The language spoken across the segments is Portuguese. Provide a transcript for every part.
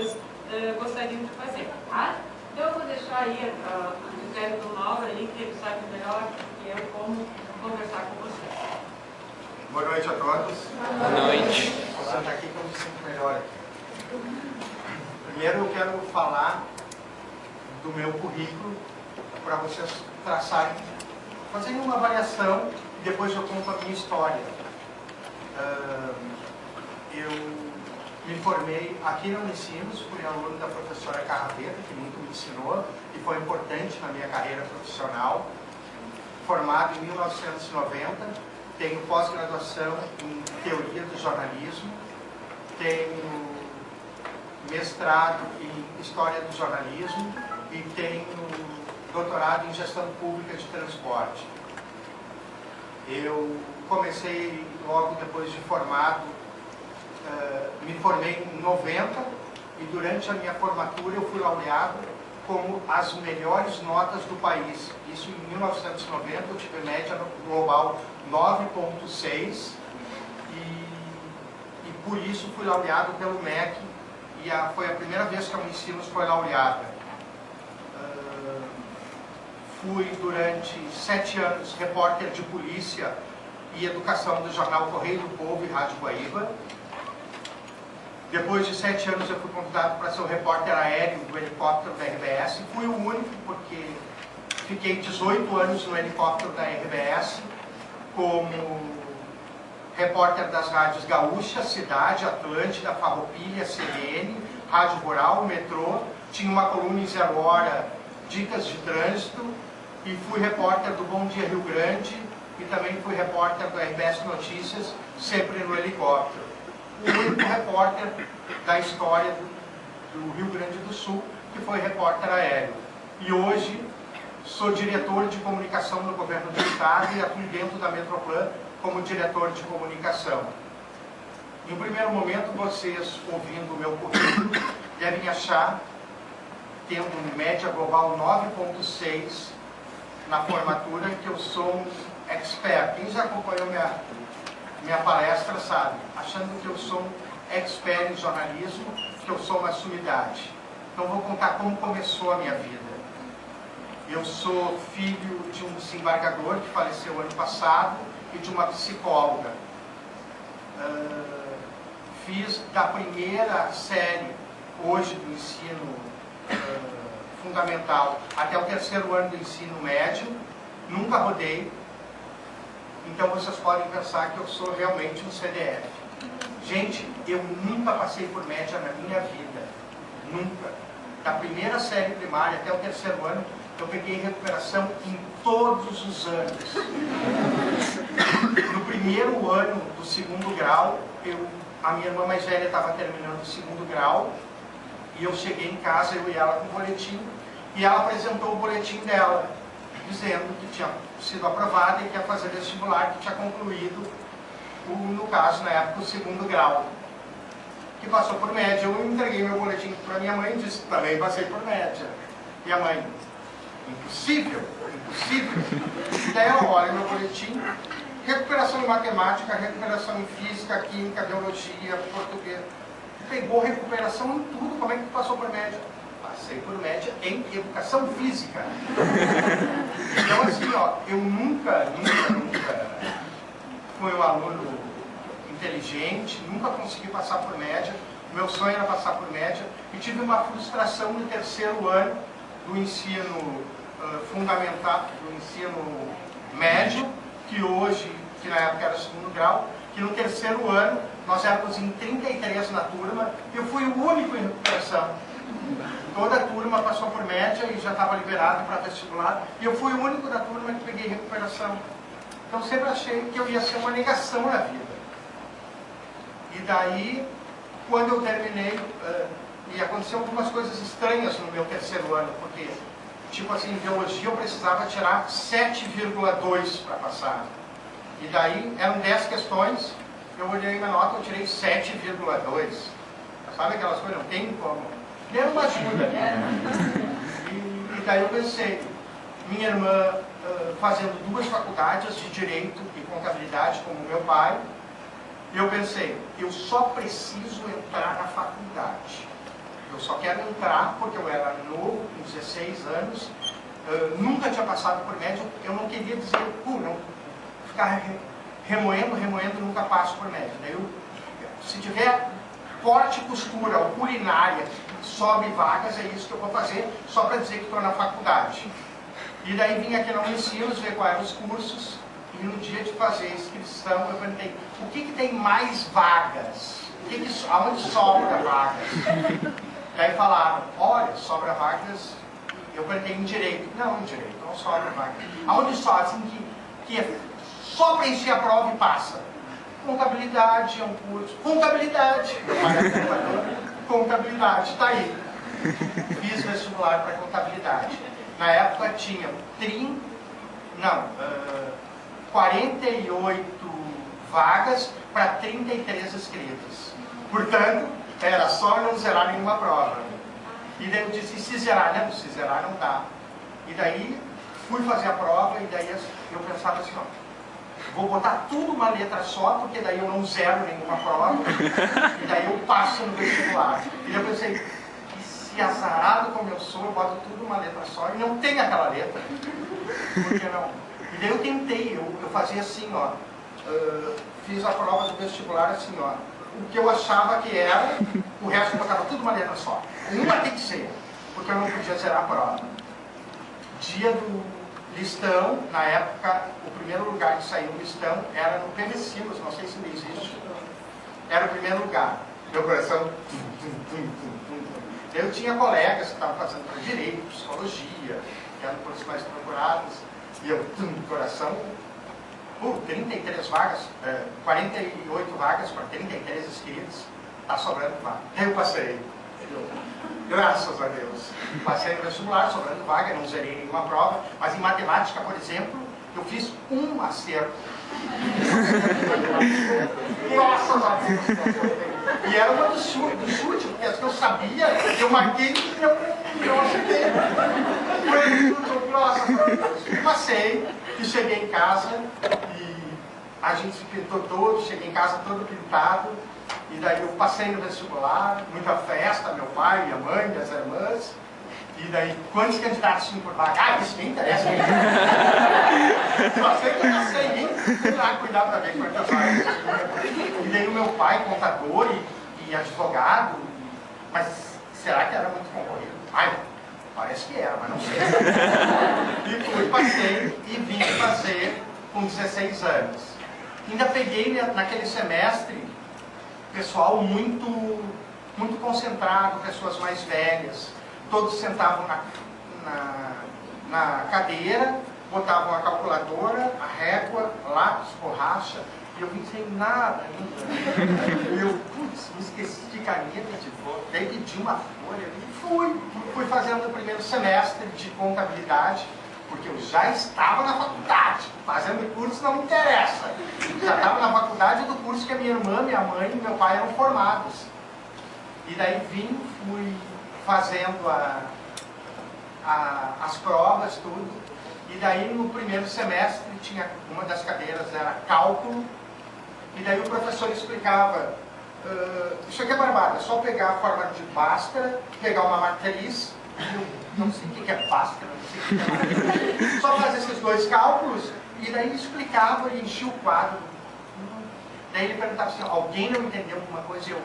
vocês gostariam de fazer, tá? Então eu vou deixar aí a critério do Mauro aí, que ele sabe melhor que eu como conversar com vocês. Boa noite a todos. Boa noite. Vou sentar aqui que eu me sinto melhor aqui. Primeiro eu quero falar do meu currículo para vocês traçarem, fazerem uma avaliação e depois eu conto a minha história. Eu me formei aqui na Unicinos, fui aluno da professora Carraveta, que muito me ensinou e foi importante na minha carreira profissional. Formado em 1990, tenho pós-graduação em Teoria do Jornalismo, tenho mestrado em História do Jornalismo e tenho doutorado em Gestão Pública de Transporte. Eu comecei logo depois de formado, me formei em 90 e durante a minha formatura eu fui laureado como as melhores notas do país. Isso em 1990, eu tive média global 9,6 e por isso fui laureado pelo MEC e foi a primeira vez que a Unicinos foi laureada. Fui durante 7 anos repórter de polícia e educação do jornal Correio do Povo e Rádio Guaíba. Depois de 7 anos eu fui convidado para ser o repórter aéreo do helicóptero da RBS. Fui o único porque fiquei 18 anos no helicóptero da RBS como repórter das rádios Gaúcha, Cidade, Atlântida, Farroupilha, CNN, Rádio Rural, Metrô. Tinha uma coluna em 0 hora, Dicas de Trânsito, e fui repórter do Bom Dia Rio Grande e também fui repórter do RBS Notícias, sempre no helicóptero. O único repórter da história do Rio Grande do Sul que foi repórter aéreo. E hoje sou diretor de comunicação no governo do estado e atuo dentro da Metroplan como diretor de comunicação. Em um primeiro momento, vocês, ouvindo o meu currículo, devem achar, tendo média global 9,6 na formatura, que eu sou um expert. Quem já acompanhou minha palestra sabe, achando que eu sou um expert em jornalismo, que eu sou uma sumidade. Então vou contar como começou a minha vida. Eu sou filho de um desembargador que faleceu ano passado e de uma psicóloga. Fiz da primeira série, hoje do ensino fundamental, até o 3º ano do ensino médio, nunca rodei. Então vocês podem pensar que eu sou realmente um CDF. Gente, eu nunca passei por média na minha vida. Nunca. Da primeira série primária até o 3º ano, eu peguei recuperação em todos os anos. No primeiro ano do 2º grau, a minha irmã mais velha estava terminando o 2º grau, e eu cheguei em casa, eu e ela com o boletim, e ela apresentou o boletim dela, dizendo que tinha sido aprovada e que ia fazer vestibular, que tinha concluído, no caso, na época, o 2º grau, que passou por média. Eu entreguei meu boletim para minha mãe e disse, também passei por média. E a mãe, impossível, impossível. E daí ela olha meu boletim, recuperação em matemática, recuperação em física, química, biologia, português. Pegou recuperação em tudo, como é que passou por média? Passei por média em educação física. Então assim, ó, eu nunca fui um aluno inteligente, nunca consegui passar por média. Meu sonho era passar por média e tive uma frustração no 3º ano do ensino fundamental, do ensino médio, que na época era 2º grau, que no 3º ano nós éramos em 33 na turma, e eu fui o único em recuperação. Toda a turma passou por média e já estava liberado para vestibular, e eu fui o único da turma que peguei recuperação. Então sempre achei que eu ia ser uma negação na vida. E daí, quando eu terminei, e aconteceu algumas coisas estranhas no meu 3º ano, porque, tipo assim, em biologia eu precisava tirar 7,2 para passar. E daí, eram 10 questões, eu olhei minha nota, eu tirei 7,2. Sabe aquelas coisas? Não tem como. Deu uma ajuda. E daí eu pensei, minha irmã fazendo 2 faculdades de Direito e Contabilidade, como meu pai, eu pensei, eu só preciso entrar na faculdade. Eu só quero entrar porque eu era novo, com 16 anos, nunca tinha passado por médio, eu não queria dizer, não, ficar remoendo, nunca passo por médio. Daí se tiver corte e costura ou culinária, sobe vagas, é isso que eu vou fazer, só para dizer que estou na faculdade. E daí vim aqui na Unicinos, ver quais eram os cursos, e no dia de fazer a inscrição eu perguntei, o que tem mais vagas? Aonde sobra vagas? Daí falaram, olha, sobra vagas, eu perguntei em direito. Não, em direito, não sobra vagas. Aonde sobra, assim, que só preencher a prova e passa. Contabilidade é um curso. Contabilidade! Contabilidade, tá aí. Fiz vestibular para contabilidade. Na época tinha 48 vagas para 33 inscritos. Portanto, era só não zerar nenhuma prova. E daí eu disse, se zerar, não, se zerar não dá. E daí fui fazer a prova e daí eu pensava assim, ó, vou botar tudo uma letra só, porque daí eu não zero nenhuma prova, e daí eu passo no vestibular. E daí eu pensei, se azarado como eu sou, eu boto tudo uma letra só, e não tem aquela letra. Por que não? E daí eu tentei, eu fazia assim, ó, fiz a prova do vestibular assim, ó, o que eu achava que era, o resto eu botava tudo uma letra só. Uma tem que ser, porque eu não podia zerar a prova. Dia do listão, na época, o primeiro lugar que saiu o listão era no Pemecilos, não sei se ainda existe. Era o primeiro lugar. Meu coração... Eu tinha colegas que estavam fazendo para direito, psicologia, que eram cursos mais procurados, e eu, coração... 33 vagas, 48 vagas para 33 inscritos, está sobrando vaga. Eu passei. Graças a Deus. Passei no vestibular, sobrando vaga, não zerei nenhuma prova, mas em matemática, por exemplo, eu fiz um acerto. Graças a Deus. E era uma do chute, porque as que eu sabia, eu marquei e eu acertei. Graças a Deus. Passei e cheguei em casa e a gente se pintou todo, cheguei em casa todo pintado. E daí eu passei no vestibular, muita festa, meu pai, minha mãe, minhas irmãs. E daí, quantos candidatos tinham por vaga? Ah, isso me interessa. Só sei que eu passei, hein? Cuidar para ver quantas vagas. E daí o meu pai, contador e advogado. Mas será que era muito concorrido? Ai, parece que era, mas não sei. E fui, passei e vim fazer com 16 anos. Ainda peguei naquele semestre pessoal muito concentrado, pessoas mais velhas. Todos sentavam na cadeira, botavam a calculadora, a régua, lápis, borracha, e eu vim sem nada ainda. E eu, me esqueci de caneta, daí pedi uma folha, e fui fazendo o primeiro semestre de contabilidade, porque eu já estava na faculdade, fazendo curso não me interessa. Já estava na faculdade do curso que a minha irmã, minha mãe e meu pai eram formados. E daí fui fazendo as provas, tudo. E daí no primeiro semestre tinha uma das cadeiras era cálculo. E daí o professor explicava, isso aqui é barbada, é só pegar a forma de Bhaskara, pegar uma matriz, eu não sei o que é Bhaskara, não sei o que é matriz, só fazer esses dois cálculos, e daí ele explicava e enchia o quadro. Daí ele perguntava assim, alguém não entendeu alguma coisa? O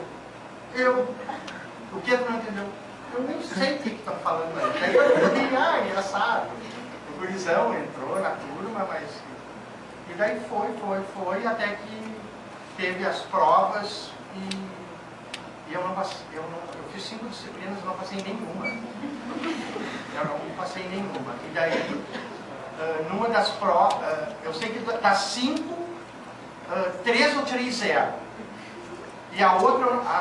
que tu não entendeu? Eu nem sei o que estão falando aí. Daí eu falei, engraçado. O gurizão entrou na turma, mas... E daí foi, até que teve as provas e eu não passei, eu fiz 5 disciplinas e não passei nenhuma. Eu não passei nenhuma. E daí, numa das provas, eu sei que das 5, 3 eu tirei 0. E as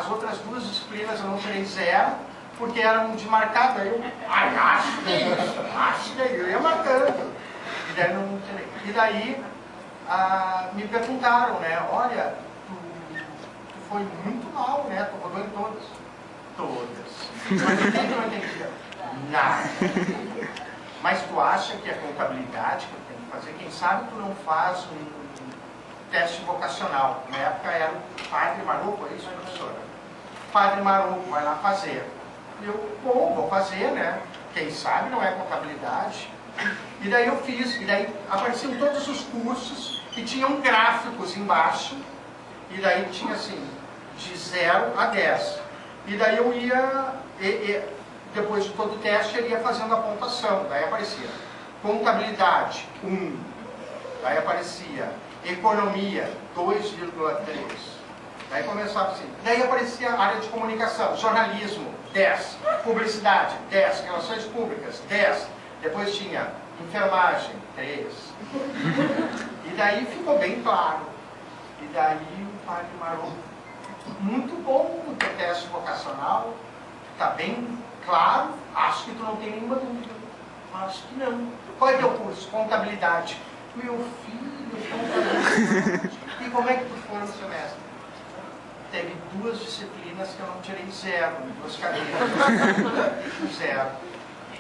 outras 2 disciplinas eu não tirei 0, porque eram de marcado. Aí eu, acho que é isso, eu ia marcando. E daí não tirei. E daí, me perguntaram, né, olha, tu foi muito mal, né, tu rodou em todas. Mas o que eu não entendia? Nada. Mas tu acha que é contabilidade que eu tenho que fazer? Quem sabe tu não faz um teste vocacional. Na época era o Padre Maruco, é isso, professora? Padre Maruco vai lá fazer. Eu, bom, vou fazer, né? Quem sabe não é contabilidade. E daí eu fiz, e daí apareciam todos os cursos e tinham gráficos embaixo, e daí tinha assim, de 0 a 10. E daí eu ia, depois de todo o teste, ele ia fazendo a pontuação. Daí aparecia contabilidade, 1. Daí aparecia economia, 2,3. Daí começava assim. Daí aparecia a área de comunicação, jornalismo, 10. Publicidade, 10. Relações públicas, 10. Depois tinha enfermagem, 3. E daí ficou bem claro. E daí o padre Marô, muito bom o teu teste vocacional, está bem claro, acho que tu não tem nenhuma dúvida. Acho que não. Qual é teu curso? Contabilidade. Meu filho, contabilidade. E como é que tu foi no semestre? Teve 2 disciplinas que eu não tirei 0, 2 cadeiras. 0.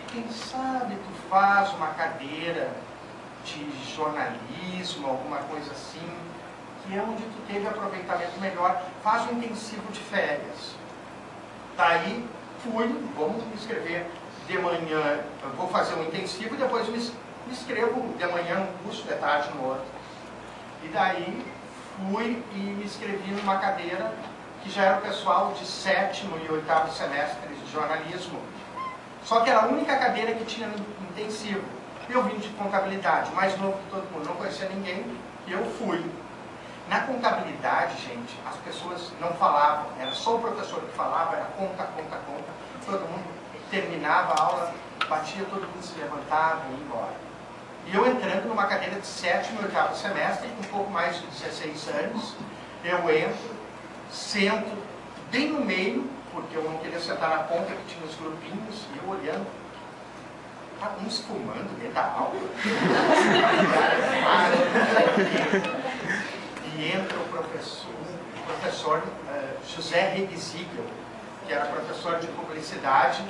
Quem sabe tu faz uma cadeira de jornalismo, alguma coisa assim, que é onde tu teve aproveitamento melhor, faz um intensivo de férias. Daí fui, vamos me inscrever de manhã, eu vou fazer um intensivo e depois me inscrevo de manhã num curso, de tarde no outro. E daí fui e me inscrevi numa cadeira que já era o pessoal de 7º e 8º semestres de jornalismo. Só que era a única cadeira que tinha intensivo. Eu vim de contabilidade, mais novo que todo mundo, não conhecia ninguém, e eu fui. Na contabilidade, gente, as pessoas não falavam, era só o professor que falava, era conta, conta, conta. Todo mundo terminava a aula, batia, todo mundo se levantava e ia embora. E eu entrando numa cadeira de 7º e 8º semestre, com um pouco mais de 16 anos, eu entro, sento bem no meio, porque eu não queria sentar na ponta que tinha os grupinhos, e eu olhando, tá uns fumando dentro da aula. E entra o professor José Reguizível, que era professor de publicidade,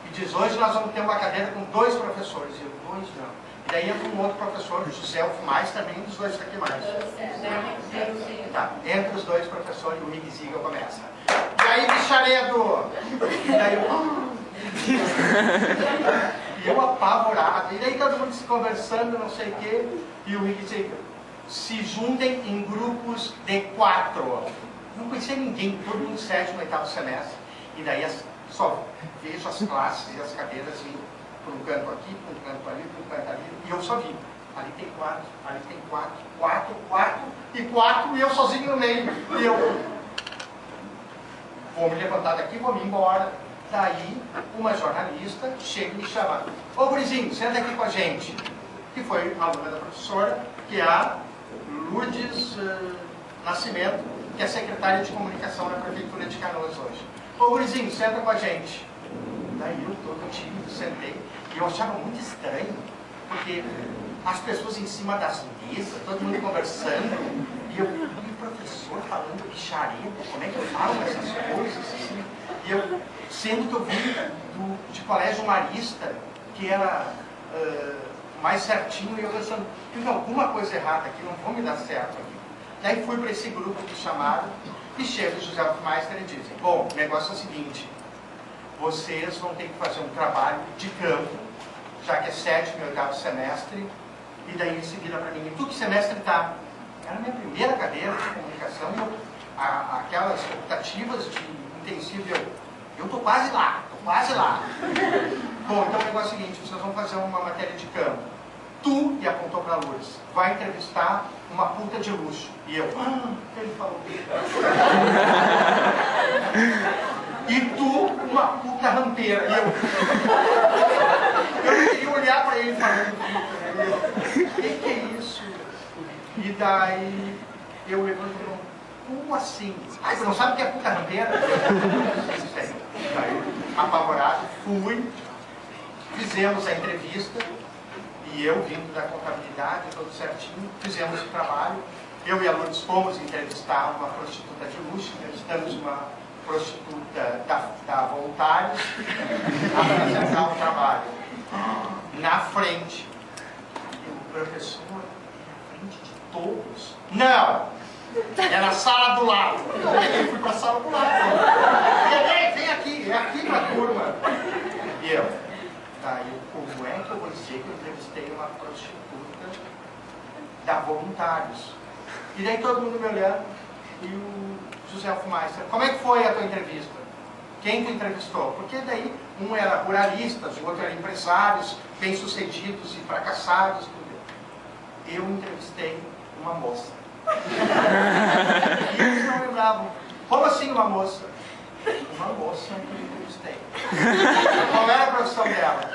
e diz, hoje nós vamos ter uma cadeira com 2 professores. E eu, 2 não. E daí entra um outro professor, o José mais também, um dos 2 está aqui mais. Tá. Entra os 2 professores e o Reguizível começa. E aí, bicharedo? E daí eu... E eu apavorado. E daí todo mundo se conversando, não sei o quê, e o Reguizível, se juntem em grupos de 4. Não conhecia ninguém, todo mundo 7º e 8º semestre. E daí só vejo as classes e as cadeiras indo para um canto aqui, para um canto ali, para um canto ali. E eu só vi. Ali tem 4, ali tem 4, 4, 4 e 4, e eu sozinho no meio. E eu vou me levantar daqui, vou me embora. Daí, uma jornalista chega e me chama. Ô, gurizinho, senta aqui com a gente. Que foi a aluna da professora, que é a Lourdes Nascimento, que é secretária de comunicação da Prefeitura de Canoas hoje. Ô, gurizinho, senta com a gente. Daí eu todo tímido, sentei. E eu achava muito estranho, porque as pessoas em cima das mesas, todo mundo conversando, e o professor falando bichareta, como é que eu falo essas coisas assim? E eu, sendo que eu vim de colégio marista, que era mais certinho, e eu pensando, tem alguma coisa errada aqui, não vou me dar certo aqui. Daí fui para esse grupo que chamaram, e chega o José Meister e dizem, bom, o negócio é o seguinte, vocês vão ter que fazer um trabalho de campo, já que é 7º e 8º semestre, e daí ele se vira para mim, tu que semestre tá? Era a minha primeira cadeira de comunicação, aquelas optativas de intensivo, eu tô quase lá, Bom, então o negócio é o seguinte, vocês vão fazer uma matéria de campo. Tu, e apontou para a Lourdes, vai entrevistar uma puta de luxo. E eu, ele falou. E tu, uma puta rampeira. E eu não queria olhar para ele falando, o que é isso? E daí eu levanto e falo, como assim? Ah, você não sabe o que é puta rampeira? Daí, apavorado, fui, fizemos a entrevista, e eu vindo da contabilidade, tudo certinho, fizemos o trabalho. Eu e a Lourdes fomos entrevistar uma prostituta de luxo, entrevistamos uma prostituta da Voluntários, a apresentar o trabalho. Na frente, e o professor, na frente de todos. Não! Era a sala do lado. Eu fui para a sala do lado. E vem aqui, é aqui para a turma. Daí, como é que eu vou dizer que eu entrevistei uma prostituta da Voluntários? E daí todo mundo me olhando, e o José Hofmeister, como é que foi a tua entrevista? Quem tu entrevistou? Porque daí um era ruralistas, o outro era empresários, bem-sucedidos e fracassados, tudo. Eu entrevistei uma moça. E eles não lembravam. Como assim uma moça? Uma moça que eu entrevistei. Qual era a profissão dela?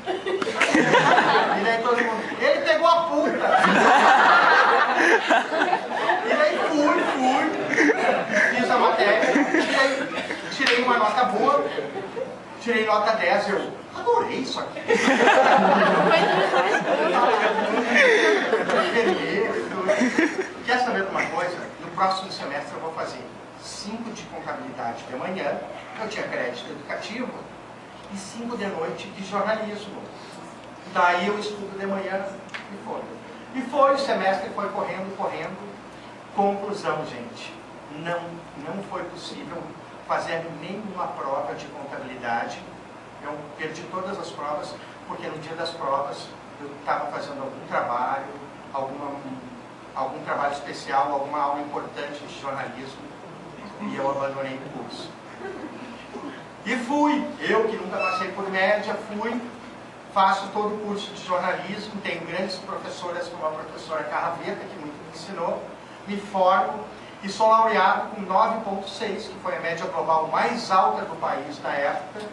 E daí todo mundo, ele pegou a puta! E daí fui, fiz a matéria, tirei uma nota boa, tirei nota 10, eu adorei isso aqui. Quer saber de uma coisa? No próximo semestre eu vou fazer 5 de contabilidade de manhã, eu tinha crédito educativo, e 5 de noite de jornalismo. Daí eu estudo de manhã e foi. E foi, o semestre foi correndo. Conclusão, gente, não foi possível fazer nenhuma prova de contabilidade. Eu perdi todas as provas, porque no dia das provas eu estava fazendo algum trabalho, algum trabalho especial, alguma aula importante de jornalismo, e eu abandonei o curso. E fui, eu que nunca passei por média, faço todo o curso de jornalismo, tenho grandes professoras como a professora Carraveta, que muito me ensinou, me formo e sou laureado com 9,6, que foi a média global mais alta do país na época,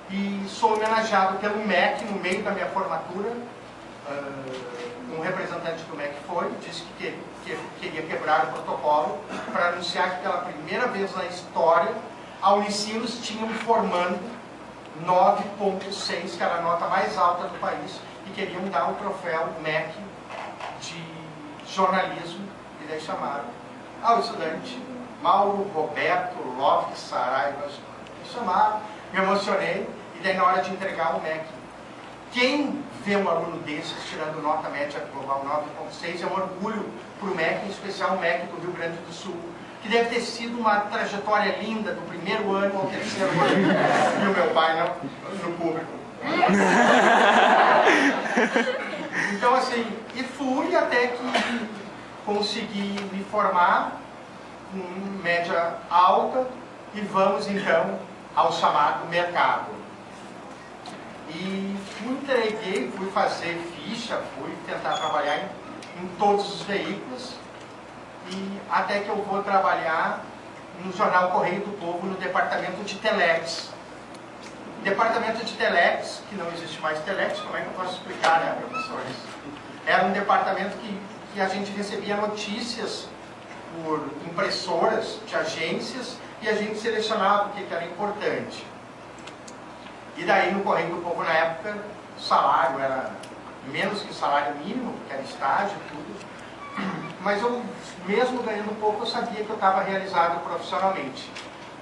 e sou homenageado pelo MEC no meio da minha formatura. Um representante do MEC disse que queria quebrar o protocolo para anunciar que pela primeira vez na história a Unicinos tinha me formando 9,6, que era a nota mais alta do país, e queriam dar o troféu MEC de jornalismo, e daí chamaram ao estudante Mauro Roberto Lopes Saraiva, me chamaram, me emocionei, e daí na hora de entregar o MEC, quem vê um aluno desses tirando nota média global 9,6 é um orgulho para o MEC, em especial o MEC do Rio Grande do Sul, que deve ter sido uma trajetória linda do primeiro ano ao terceiro ano. E o meu pai no público. Então assim, e fui até que consegui me formar com média alta e vamos então ao chamado mercado. E fui fazer ficha, fui tentar trabalhar em todos os veículos, e até que eu vou trabalhar no jornal Correio do Povo, no departamento de Telex. Departamento de Telex, que não existe mais Telex, como é que eu posso explicar, né, professores? Era um departamento que a gente recebia notícias por impressoras de agências e a gente selecionava o que era importante. E daí no Correio do Povo, na época, o salário era menos que o salário mínimo, que era estágio e tudo. Mas eu, mesmo ganhando pouco, eu sabia que eu estava realizado profissionalmente.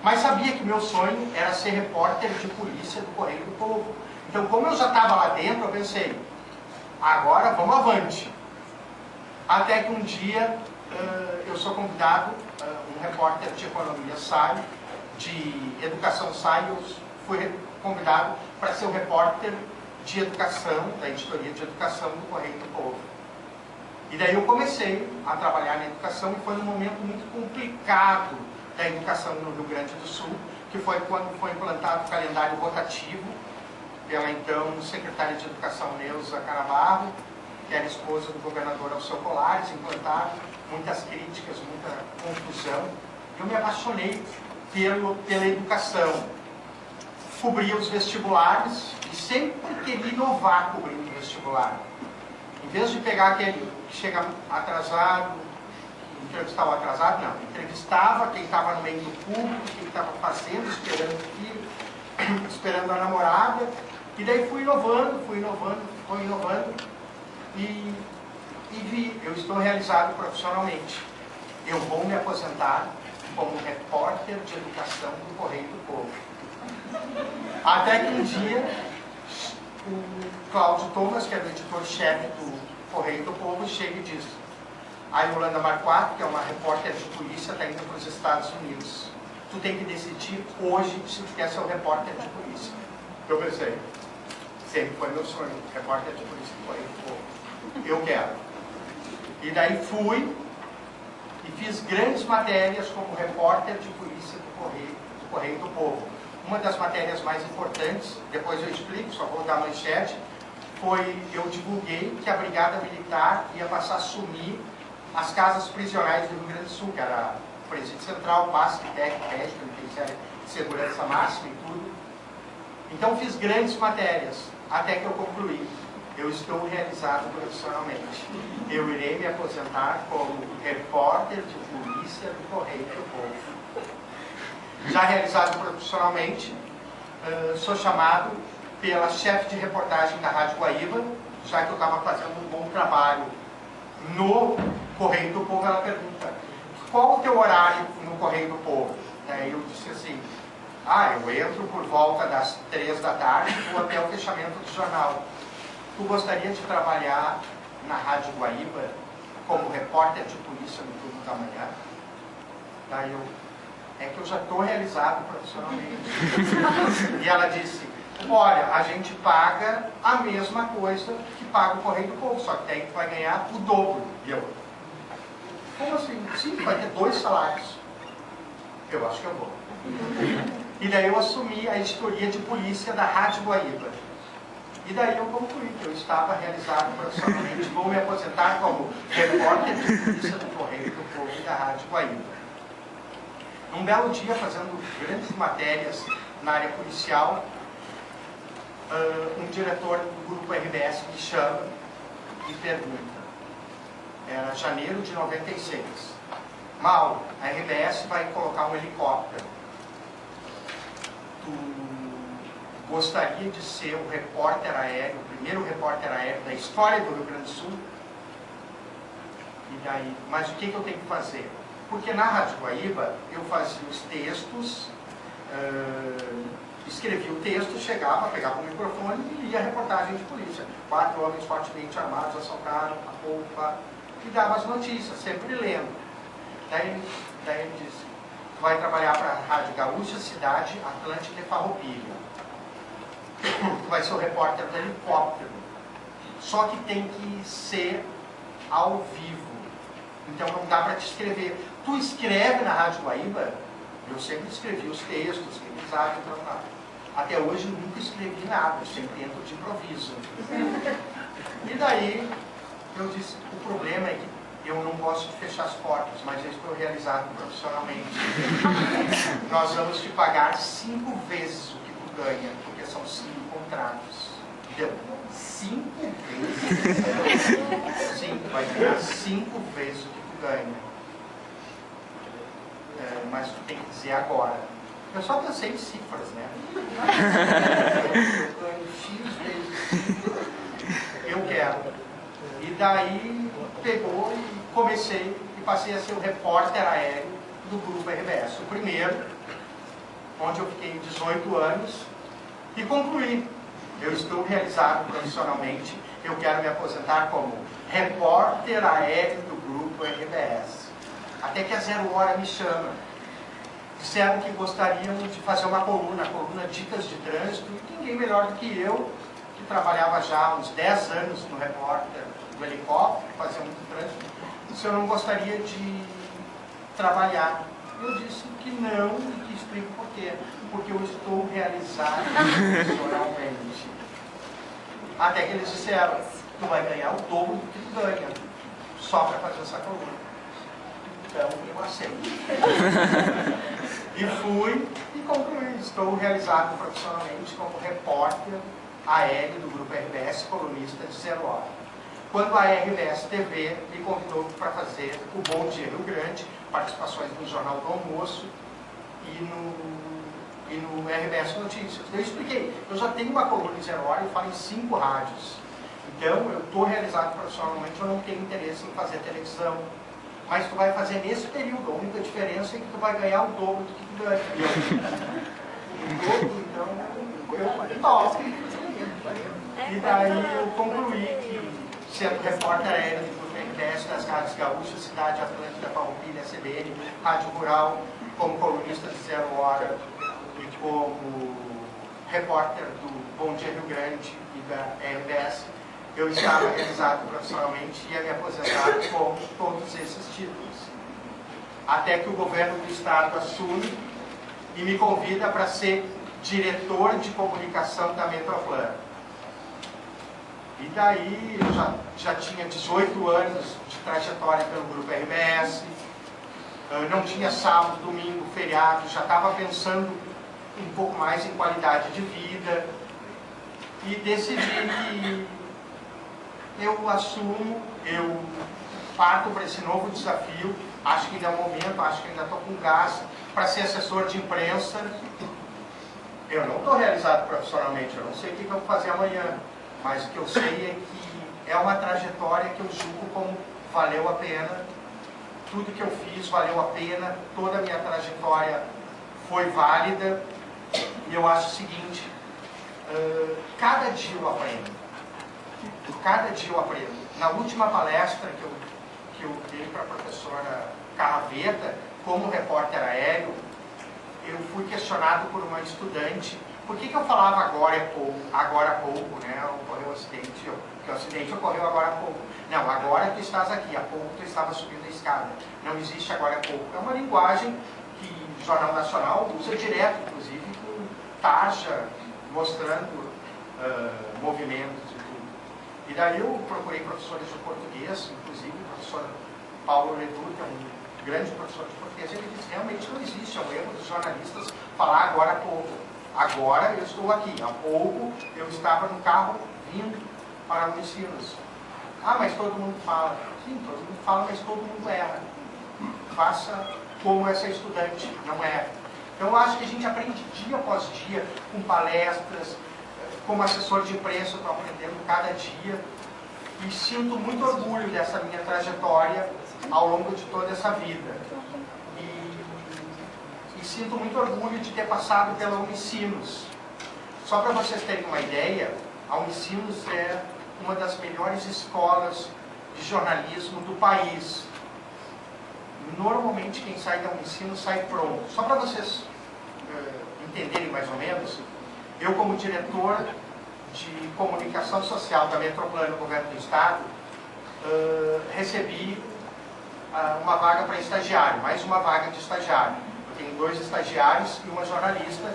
Mas sabia que meu sonho era ser repórter de polícia do Correio do Povo. Então, como eu já estava lá dentro, eu pensei, agora vamos avante. Até que um dia eu sou convidado, um repórter de economia sai, de educação sai, eu fui convidado para ser o repórter de educação, da editoria de educação do Correio do Povo. E daí eu comecei a trabalhar na educação, e foi um momento muito complicado da educação no Rio Grande do Sul, que foi quando foi implantado o calendário rotativo pela então secretária de Educação Neuza Canabarro, que era esposa do governador Alceu Colares, implantaram muitas críticas, muita confusão. Eu me apaixonei pela educação. Cobria os vestibulares e sempre queria inovar cobrindo o vestibular. Em vez de pegar aquele que chega atrasado, entrevistar o atrasado, não. Entrevistava quem estava no meio do público, quem estava fazendo, esperando o filho, esperando a namorada. E daí fui inovando, e vi, eu estou realizado profissionalmente. Eu vou me aposentar como repórter de educação do Correio do Povo. Até que um dia, o Cláudio Thomas, que é o editor-chefe do Correio do Povo, chega e diz: a Yolanda Marquardt, que é uma repórter de polícia, está indo para os Estados Unidos. Tu tem que decidir hoje se tu quer ser um repórter de polícia. Eu pensei, Sempre foi meu sonho, repórter de polícia do Correio do Povo. Eu quero. E daí fui e fiz grandes matérias como repórter de polícia do Correio do Povo. Uma das matérias mais importantes, depois eu explico, só vou dar manchete, foi, eu divulguei que a Brigada Militar ia passar a assumir as casas prisionais do Rio Grande do Sul, que era o Presídio Central, PASC, TEC, PED, Penitenciária de Segurança Máxima e tudo. Então fiz grandes matérias, até que eu concluí. Eu estou realizado profissionalmente. Eu irei me aposentar como repórter de polícia do Correio do Povo. Já realizado profissionalmente, sou chamado pela chefe de reportagem da Rádio Guaíba, já que eu estava fazendo um bom trabalho no Correio do Povo. Ela pergunta, qual o teu horário no Correio do Povo? Daí eu disse assim, eu entro por volta das 3 da tarde e vou até o fechamento do jornal. Tu gostaria de trabalhar na Rádio Guaíba como repórter de polícia no turno da manhã? Daí é que eu já estou realizado profissionalmente. E ela disse, olha, a gente paga a mesma coisa que paga o Correio do Povo, só que daí tu vai ganhar o dobro. E eu, como assim? Sim, vai ter 2 salários. Eu acho que eu vou. E daí eu assumi a editoria de polícia da Rádio Guaíba. E daí eu concluí que eu estava realizado profissionalmente. Vou me aposentar como repórter de polícia do Correio do Povo e da Rádio Guaíba. Num belo dia, fazendo grandes matérias na área policial, um diretor do grupo RBS me chama e pergunta, era janeiro de 96, Mauro, a RBS vai colocar um helicóptero. Tu gostaria de ser o repórter aéreo, o primeiro repórter aéreo da história do Rio Grande do Sul? E daí, mas o que eu tenho que fazer? Porque na Rádio Guaíba eu fazia os textos, escrevia o texto, chegava, pegava o microfone e lia a reportagem de polícia. 4 homens fortemente armados assaltaram a polpa e dava as notícias, sempre lendo. Daí ele disse, tu vai trabalhar para a Rádio Gaúcha, Cidade, Atlântica e Farroupilha. Tu vai ser o repórter do helicóptero. Só que tem que ser ao vivo. Então não dá para te escrever. Tu escreve na Rádio Guaíba? Eu sempre escrevi os textos, revisava, até hoje eu nunca escrevi nada, eu sempre entro de improviso. E daí eu disse, o problema é que eu não gosto de fechar as portas, mas eu estou realizado profissionalmente. Nós vamos te pagar 5 vezes o que tu ganha, porque são 5 contratos. Deu 5 vezes. Sim, vai ganhar 5 vezes o que tu ganha. Mas tu tem que dizer agora. Eu só pensei em cifras, né? Eu ganho X vezes. Eu quero. E daí pegou e comecei e passei a ser o repórter aéreo do grupo RBS. O primeiro, onde eu fiquei 18 anos e concluí. Eu estou realizado profissionalmente, eu quero me aposentar como repórter aéreo do grupo RBS. Até que a 0 Hora me chama. Disseram que gostariam de fazer uma coluna, a coluna Dicas de Trânsito, e ninguém melhor do que eu, que trabalhava já há uns 10 anos no repórter do helicóptero, fazia muito trânsito, se eu não gostaria de trabalhar. Eu disse que não, e que explico por quê. Porque eu estou realizado profissionalmente. Até que eles disseram, tu vai ganhar o dobro do que tu ganha, só para fazer essa coluna. Então eu aceito. E fui e concluí. Estou realizado profissionalmente como repórter aéreo do grupo RBS, colunista de 0 Hora. Quando a RBS TV me convidou para fazer o Bom Dia Rio Grande, participações no Jornal do Almoço e no RBS Notícias. Eu expliquei, eu já tenho uma coluna em 0 Hora e falo em 5 rádios. Então, eu estou realizado profissionalmente, eu não tenho interesse em fazer televisão. Mas tu vai fazer nesse período, a única diferença é que tu vai ganhar o dobro do que tu ganha. O dobro, então, eu topo. E daí eu concluí que, sendo repórter aéreo do RBS das Rádios Gaúcha, Cidade, Atlântica, Farroupilha, CBN, Rádio Rural, como colunista de 0 Hora e como repórter do Bom Dia Rio Grande e da RBS, eu estava realizado profissionalmente e ia me aposentar com todos esses títulos. Até que o governo do estado assume e me convida para ser diretor de comunicação da Metroplan. E daí eu já tinha 18 anos de trajetória pelo Grupo RBS, não tinha sábado, domingo, feriado, já estava pensando um pouco mais em qualidade de vida e decidi que eu assumo, eu parto para esse novo desafio. Acho que ainda é o momento, acho que ainda estou com gás para ser assessor de imprensa. Eu não estou realizado profissionalmente, eu não sei o que eu vou fazer amanhã, mas o que eu sei é que é uma trajetória que eu julgo como valeu a pena. Tudo que eu fiz valeu a pena, toda a minha trajetória foi válida. E eu acho o seguinte, cada dia eu aprendo. Cada dia eu aprendo. Na última palestra que eu dei para a professora Carraveta, como repórter aéreo, eu fui questionado por uma estudante por que eu falava agora há pouco, né? Ocorreu um acidente, que o acidente ocorreu agora há pouco. Não, agora tu estás aqui, há pouco tu estava subindo a escada. Não existe agora há pouco. É uma linguagem que o Jornal Nacional usa direto, inclusive com taxa, mostrando movimentos e tudo. E daí eu procurei professores de português, inclusive o professor Paulo Ledu, que é um grande professor de português, ele disse, realmente não existe, é um erro dos jornalistas falar agora há pouco. Agora eu estou aqui, há pouco eu estava no carro vindo para o Unicinos. Ah, mas todo mundo fala. Sim, todo mundo fala, mas todo mundo erra. Faça como essa estudante, não erra. Então eu acho que a gente aprende dia após dia, com palestras, como assessor de imprensa eu estou aprendendo cada dia. E sinto muito orgulho dessa minha trajetória ao longo de toda essa vida. E sinto muito orgulho de ter passado pela Unicinos. Só para vocês terem uma ideia, a Unicinos é uma das melhores escolas de jornalismo do país. Normalmente quem sai da Unicinos sai pronto. Só para vocês entenderem mais ou menos, eu como diretor de comunicação social da Metroplan no governo do estado, recebi uma vaga para estagiário, mais uma vaga de estagiário. Eu tenho 2 estagiários e uma jornalista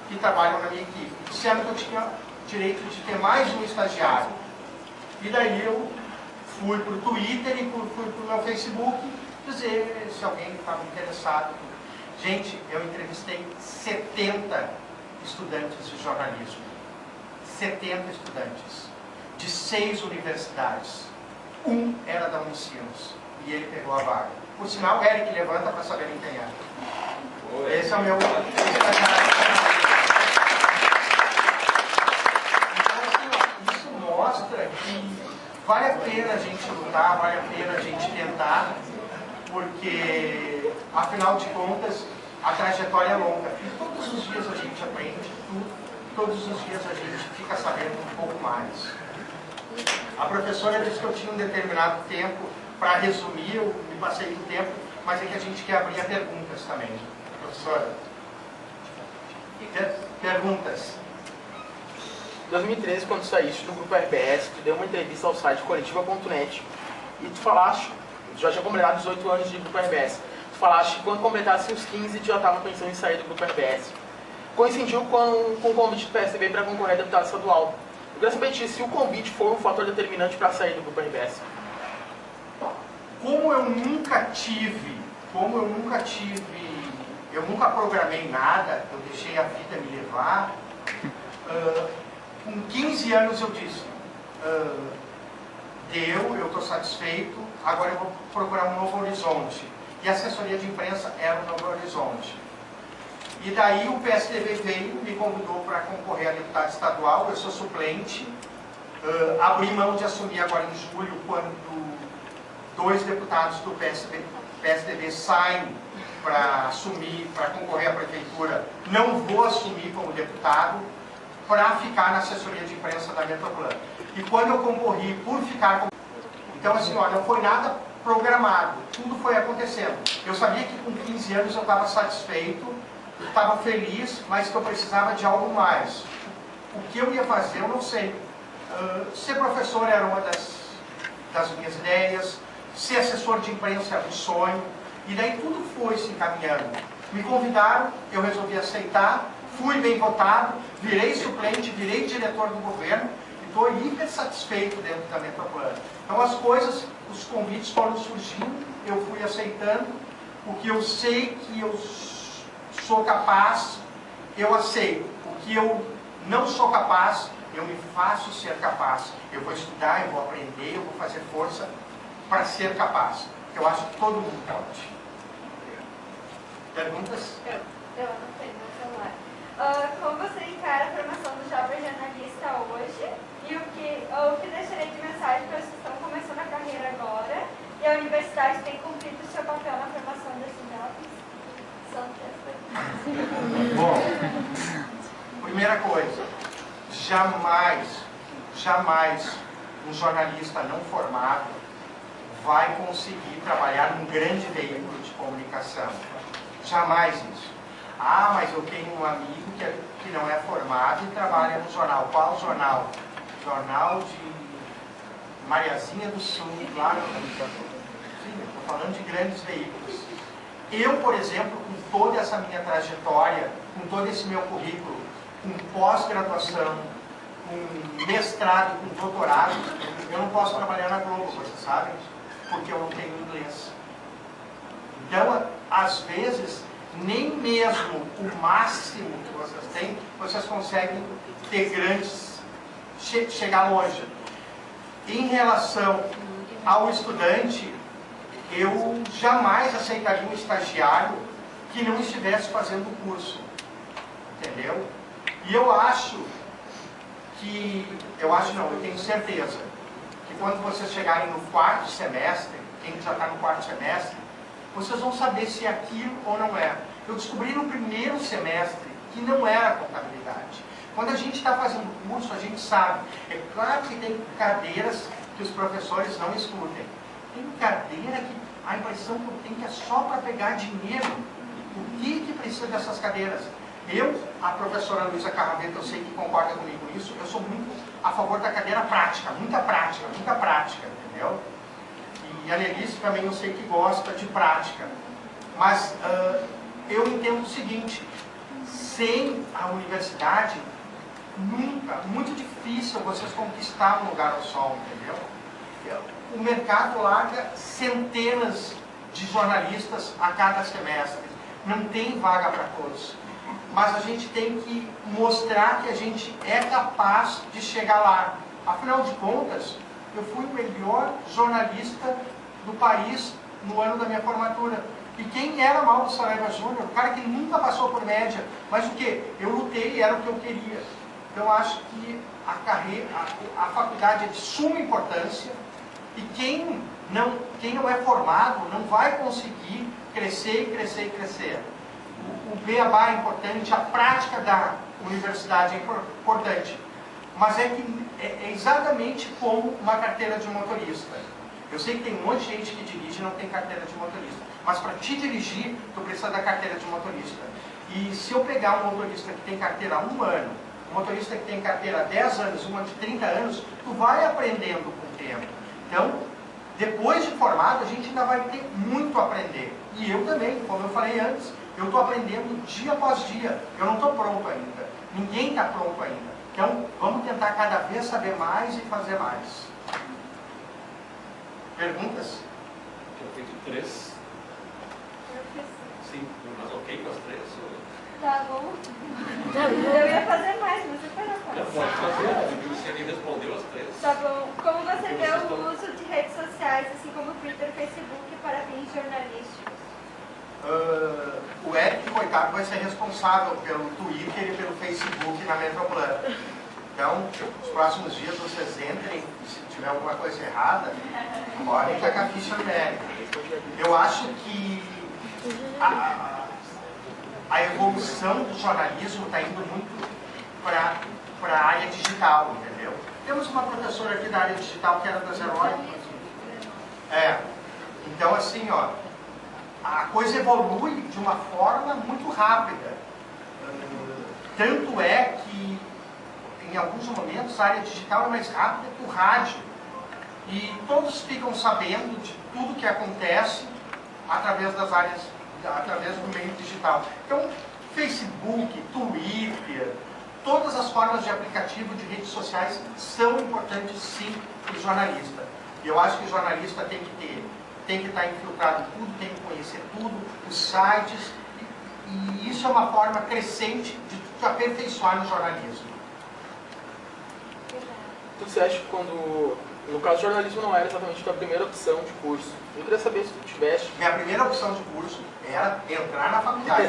que trabalham na minha equipe. Disseram que eu tinha direito de ter mais um estagiário. E daí eu fui para o Twitter e fui para o meu Facebook dizer se alguém estava interessado. Gente, eu entrevistei 70 estudantes de jornalismo. 70 estudantes, de 6 universidades. Um era da Unicinos e ele pegou a vaga. Por sinal, Eric, levanta para saberem quem é. Esse é o meu estagiário. Então, isso mostra que vale a pena a gente lutar, vale a pena a gente tentar, porque, afinal de contas, a trajetória é longa. E todos os dias a gente aprende tudo. Todos os dias a gente fica sabendo um pouco mais. A professora disse que eu tinha um determinado tempo para resumir, eu me passei do tempo, mas é que a gente quer abrir a perguntas também. Professora? Perguntas? Em 2013, quando saíste do Grupo RBS, tu deu uma entrevista ao site coletiva.net e tu falaste, tu já tinha completado 18 anos de Grupo RBS, tu falaste que quando completasse os 15, tu já estava pensando em sair do Grupo RBS. Coincidiu com o convite do PSDB para concorrer a deputado estadual. Eu queria saber se o convite foi um fator determinante para sair do Grupo RBS. Como eu nunca programei nada, eu deixei a vida me levar, com 15 anos eu disse, eu estou satisfeito, agora eu vou procurar um novo horizonte. E a assessoria de imprensa era um novo horizonte. E daí o PSDB veio, me convidou para concorrer a deputado estadual, eu sou suplente, abri mão de assumir agora em julho, quando 2 deputados do PSDB saem para concorrer à prefeitura, não vou assumir como deputado, para ficar na assessoria de imprensa da Metroplan. E quando eu concorri por ficar... Então assim, olha, não foi nada programado, tudo foi acontecendo. Eu sabia que com 15 anos eu estava satisfeito, estava feliz, mas que eu precisava de algo mais. O que eu ia fazer, eu não sei. Ser professor era uma das minhas ideias, ser assessor de imprensa era um sonho, e daí tudo foi se encaminhando. Me convidaram, eu resolvi aceitar, fui bem votado, virei suplente, virei diretor do governo, e estou hiper satisfeito dentro da Metroplan. Então as coisas, os convites foram surgindo, eu fui aceitando, o que eu sei que eu sou capaz, eu aceito. O que eu não sou capaz, eu me faço ser capaz. Eu vou estudar, eu vou aprender, eu vou fazer força para ser capaz. Eu acho que todo mundo pode. Perguntas? Eu não tenho no celular. Como você encara a formação do jovem jornalista hoje? E o que deixaria de mensagem para os que estão começando a carreira agora? E a universidade tem cumprido o seu papel na formação desses jovens? São 3 perguntas. Bom, primeira coisa, jamais um jornalista não formado vai conseguir trabalhar num grande veículo de comunicação. Jamais isso. Ah, mas eu tenho um amigo que não é formado e trabalha no jornal. Qual jornal? Jornal de Mariazinha do Sul, lá no... Sim, eu estou falando de grandes veículos. Eu, por exemplo, com toda essa minha trajetória, com todo esse meu currículo, com pós-graduação, com mestrado, com doutorado, eu não posso trabalhar na Globo, vocês sabem? Porque eu não tenho inglês. Então, às vezes, nem mesmo o máximo que vocês têm, vocês conseguem ter grandes, chegar longe. Em relação ao estudante, eu jamais aceitaria um estagiário que não estivesse fazendo o curso. Entendeu? E eu tenho certeza que quando vocês chegarem no 4º semestre, quem já está no 4º semestre, vocês vão saber se é aquilo ou não é. Eu descobri no 1º semestre que não era contabilidade. Quando a gente está fazendo curso, a gente sabe. É claro que tem cadeiras que os professores não estudem. Tem cadeira que a impressão que eu tenho que é só para pegar dinheiro. O que precisa dessas cadeiras? A professora Luísa Carraveta, eu sei que concorda comigo nisso, eu sou muito a favor da cadeira prática, muita prática, entendeu? E a Nelise também eu sei que gosta de prática. Mas eu entendo o seguinte, sem a universidade, muito difícil vocês conquistar um lugar ao sol, entendeu? O mercado larga centenas de jornalistas a cada semestre, não tem vaga para todos. Mas a gente tem que mostrar que a gente é capaz de chegar lá. Afinal de contas, eu fui o melhor jornalista do país no ano da minha formatura. E quem era Mauro Saraiva Júnior? O cara que nunca passou por média. Mas o quê? Eu lutei e era o que eu queria. Então eu acho que a faculdade é de suma importância. E quem não é formado não vai conseguir crescer. O beabá é importante, a prática da universidade é importante, mas é exatamente como uma carteira de motorista. Eu sei que tem um monte de gente que dirige e não tem carteira de motorista, mas para te dirigir, tu precisa da carteira de motorista. E se eu pegar um motorista que tem carteira há 1 ano, um motorista que tem carteira há 10 anos, uma de 30 anos, tu vai aprendendo com o tempo. Então, depois de formado, a gente ainda vai ter muito a aprender. E eu também, como eu falei antes, eu estou aprendendo dia após dia. Eu não estou pronto ainda. Ninguém está pronto ainda. Então, vamos tentar cada vez saber mais e fazer mais. Perguntas? Eu tenho 3. Sim, mas ok com as 3? Tá bom. Eu ia fazer mais, mas eu quero Não, pode fazer, você alguém respondeu as 3. Tá bom. Como você vê o uso de redes sociais, assim como o Twitter e Facebook, para fins jornalísticos? O Eric, coitado, vai ser responsável pelo Twitter e pelo Facebook na Metroplan. Então, nos próximos dias vocês entrem, se tiver alguma coisa errada, podem tacar a ficha no Eric. Eu acho que a evolução do jornalismo está indo muito para a área digital, entendeu? Temos uma professora aqui da área digital que era da Zero Hora. Então, assim, ó, a coisa evolui de uma forma muito rápida. Tanto é que, em alguns momentos, a área digital é mais rápida que o rádio. E todos ficam sabendo de tudo que acontece através das áreas, através do meio digital. Então, Facebook, Twitter, todas as formas de aplicativo de redes sociais são importantes, sim, para o jornalista. E eu acho que o jornalista tem que estar infiltrado em tudo, tem que conhecer tudo, os sites, e isso é uma forma crescente de aperfeiçoar no jornalismo. Então você acha que quando, no caso, o jornalismo não era exatamente a tua primeira opção de curso? Eu queria saber se tu tivesse... Minha primeira opção de curso era entrar na faculdade.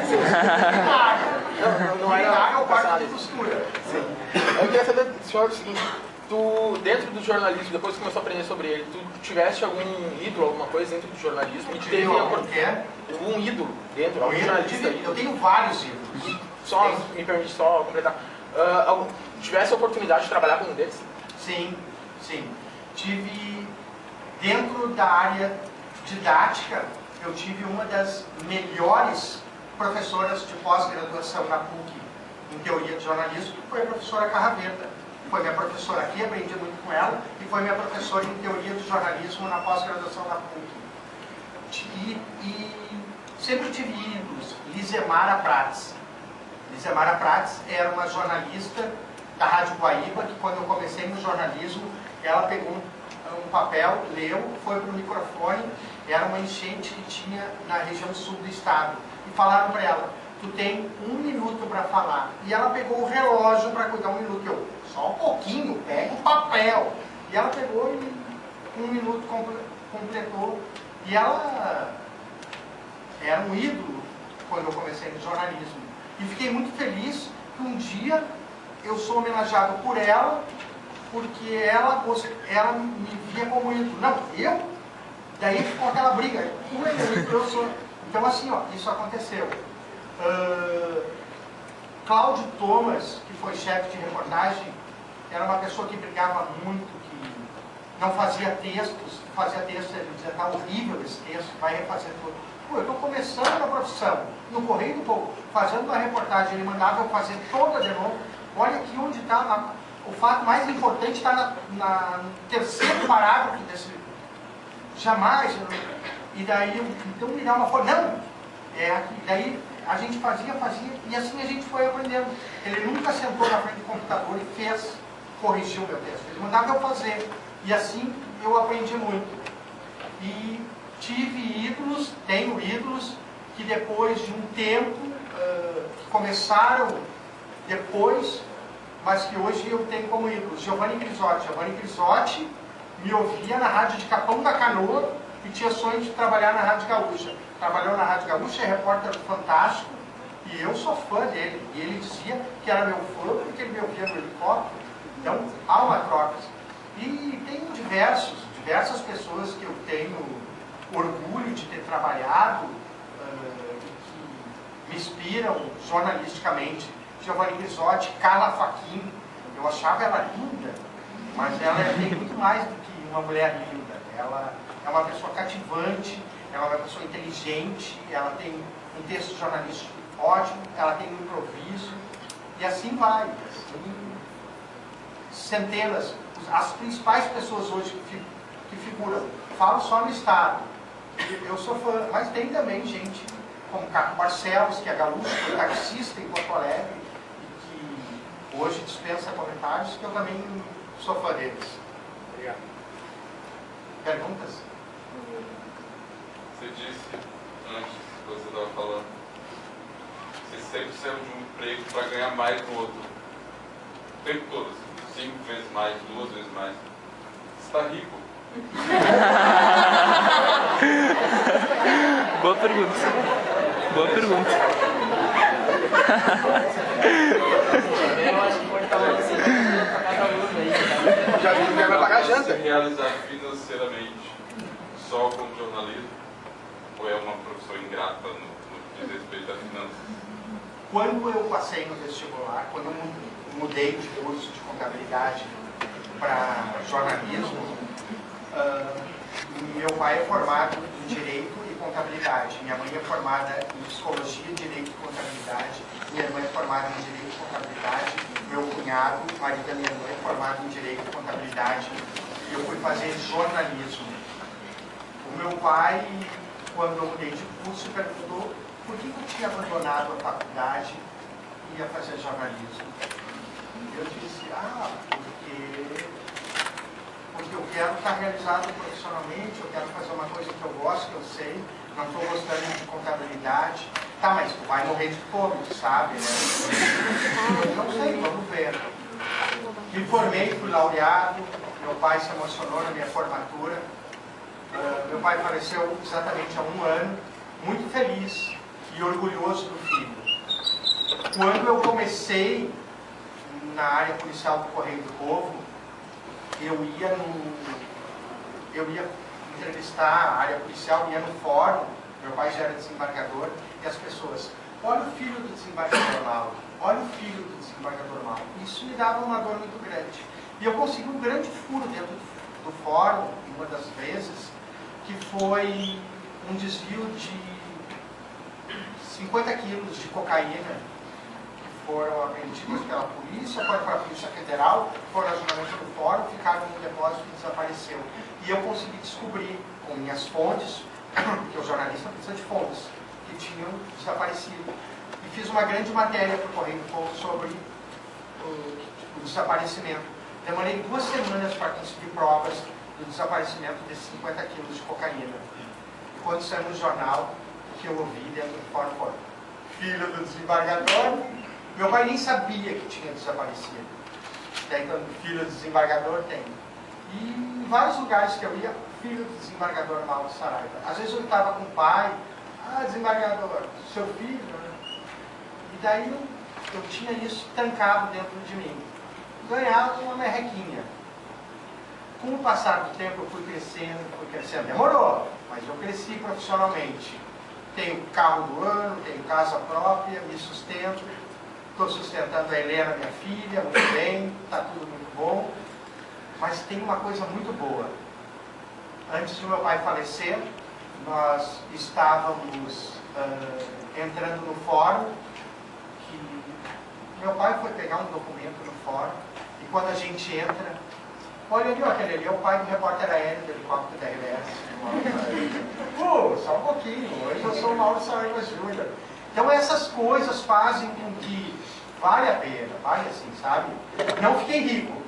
Não era o quarto de costura. Sim. Eu queria saber do senhor o seguinte, tu, dentro do jornalismo, depois que começou a aprender sobre ele, tu tiveste algum ídolo, alguma coisa dentro do jornalismo? E teve algum ídolo dentro, algum jornalista? Eu tenho vários ídolos. Só, me permite só completar. Tivesse a oportunidade de trabalhar com um deles? Sim, sim. Tive, dentro da área didática, eu tive uma das melhores professoras de pós-graduação na PUC em teoria de jornalismo, que foi a professora Carraverda. Foi minha professora aqui, aprendi muito com ela, e foi minha professora em teoria de jornalismo na pós-graduação da PUC. E sempre tive ídolos. Lisemara Prates. Lisemara Prates era uma jornalista da Rádio Guaíba, que quando eu comecei no jornalismo, ela pegou um papel, leu, foi para o microfone, era uma enchente que tinha na região sul do estado. E falaram para ela, tu tem 1 minuto para falar. E ela pegou o relógio para cuidar 1 minuto. Eu, só um pouquinho, pega o papel. E ela pegou e 1 minuto completou. E ela era um ídolo quando eu comecei no jornalismo. E fiquei muito feliz que um dia eu sou homenageado por ela, porque ela me via como ídolo. Não, eu? Daí ficou aquela briga. Eu sou. Então assim, ó, isso aconteceu. Cláudio Thomas, que foi chefe de reportagem, era uma pessoa que brigava muito, que não fazia textos, ele dizia, tá horrível esse texto, vai refazer tudo. Pô, eu estou começando a profissão, no Correio do Povo, fazendo uma reportagem, ele mandava eu fazer toda de novo. Olha aqui onde está, o fato mais importante está no terceiro parágrafo desse... Jamais. E daí, então me dá uma forma, não, aqui. Daí a gente fazia, e assim a gente foi aprendendo. Ele nunca sentou na frente do computador e corrigiu o meu texto. Ele mandava eu fazer. E assim eu aprendi muito. E tive ídolos, tenho ídolos, que depois de um tempo, que começaram depois, mas que hoje eu tenho como ídolos. Giovanni Grisotti. Giovanni Grisotti me ouvia na rádio de Capão da Canoa e tinha sonho de trabalhar na Rádio Gaúcha. Trabalhou na Rádio Gaúcha, é repórter do Fantástico, e eu sou fã dele. E ele dizia que era meu fã porque ele me ouvia no helicóptero. Então, há uma troca. E tenho diversas pessoas que eu tenho orgulho de ter trabalhado, que me inspiram jornalisticamente. Giovanni Grisotti, Carla Fachin, eu achava ela linda, mas ela tem muito mais do que uma mulher linda. Ela é uma pessoa cativante, ela é uma pessoa inteligente, ela tem um texto jornalístico ótimo, ela tem um improviso, e assim vai. Assim, centenas, as principais pessoas hoje que figuram, falo só no estado, eu sou fã, mas tem também gente como Caco Barcelos, que é gaúcho, foi taxista em Porto Alegre, e que hoje dispensa comentários, que eu também sou fã deles. Obrigado. Perguntas? Você disse antes, você estava falando, você sempre saiu de um emprego para ganhar mais no outro. O tempo todo, assim, 5 vezes mais, 2 vezes mais. Você está rico? Boa pergunta. Boa pergunta. Eu acho que pode estar assim, para cada aluno aí. Já vi que vai pagar janta. Se realizar financeiramente só com jornalismo, ou é uma profissão ingrata no que diz respeito a finanças? Quando eu passei no vestibular, quando eu mudei de curso de contabilidade para jornalismo, meu pai é formado em Direito e contabilidade. Minha mãe é formada em psicologia, direito e contabilidade. Minha irmã é formada em direito e contabilidade. Meu cunhado, marido da minha irmã, é formado em direito e contabilidade. E eu fui fazer jornalismo. O meu pai, quando eu mudei de curso, perguntou por que eu tinha abandonado a faculdade e ia fazer jornalismo. Eu disse, porque eu quero estar realizado profissionalmente, eu quero fazer uma coisa que eu gosto, que eu sei, não estou gostando de contabilidade. Tá, mas tu vai morrer de fome, tu sabe, né? Não sei, vamos ver. Me formei, fui laureado, meu pai se emocionou na minha formatura. Meu pai faleceu exatamente há 1 ano, muito feliz e orgulhoso do filho. Quando eu comecei na área policial do Correio do Povo, eu ia entrevistar a área policial, ia no fórum, meu pai já era desembargador, e as pessoas, olha o filho do desembargador Mauro, olha o filho do desembargador Mauro. Isso me dava uma dor muito grande. E eu consegui um grande furo dentro do fórum, uma das vezes, que foi um desvio de 50 quilos de cocaína que foram apreendidos pela polícia, foram para a Polícia Federal, foram a julgamento do fórum, ficaram no depósito e desapareceu. E eu consegui descobrir com minhas fontes, porque o jornalista precisa de fontes, que tinham desaparecido. E fiz uma grande matéria para o Correio do Povo sobre o desaparecimento. Demorei 2 semanas para conseguir provas do desaparecimento desses 50 quilos de cocaína. E quando saiu no jornal, o que eu ouvi dentro do fórum foi: filho do desembargador. Meu pai nem sabia que tinha desaparecido. Daí, quando filho do desembargador tem. E em vários lugares que eu ia, filho do desembargador Mauro Saraiva. Às vezes eu estava com o pai, desembargador, seu filho, né? E daí eu tinha isso trancado dentro de mim. Ganhava uma merrequinha. Com o passar do tempo eu fui crescendo. Demorou, mas eu cresci profissionalmente. Tenho carro do ano, tenho casa própria, me sustento. Estou sustentando a Helena, minha filha, muito bem, está tudo muito bom. Mas tem uma coisa muito boa. Antes do meu pai falecer, nós estávamos entrando no fórum, que meu pai foi pegar um documento no fórum, e quando a gente entra, olha ali, aquele ali é o pai do repórter aéreo do helicóptero da RBS. Só um pouquinho, hoje eu sou o Mauro Saraiva Júnior. Então essas coisas fazem com que vale a pena, vale assim, sabe? Não fiquei rico,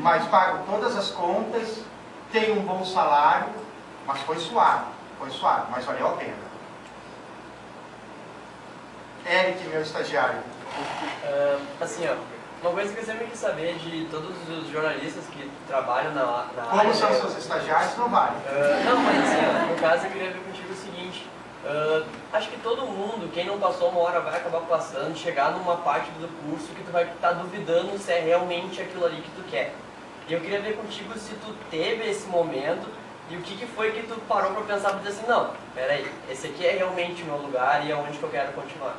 mas pago todas as contas, tenho um bom salário, mas foi suave, mas valeu a pena. Eric, meu estagiário. Assim, ó, uma coisa que eu sempre quis saber de todos os jornalistas que trabalham na área... Como são seus estagiários, não vale. Não, mas assim, ó, no caso eu queria ver contigo o seguinte. Acho que todo mundo, quem não passou uma hora vai acabar passando, chegar numa parte do curso que tu vai estar duvidando se é realmente aquilo ali que tu quer. E eu queria ver contigo se tu teve esse momento e o que foi que tu parou para pensar e dizer assim, não, peraí, esse aqui é realmente o meu lugar e é onde que eu quero continuar.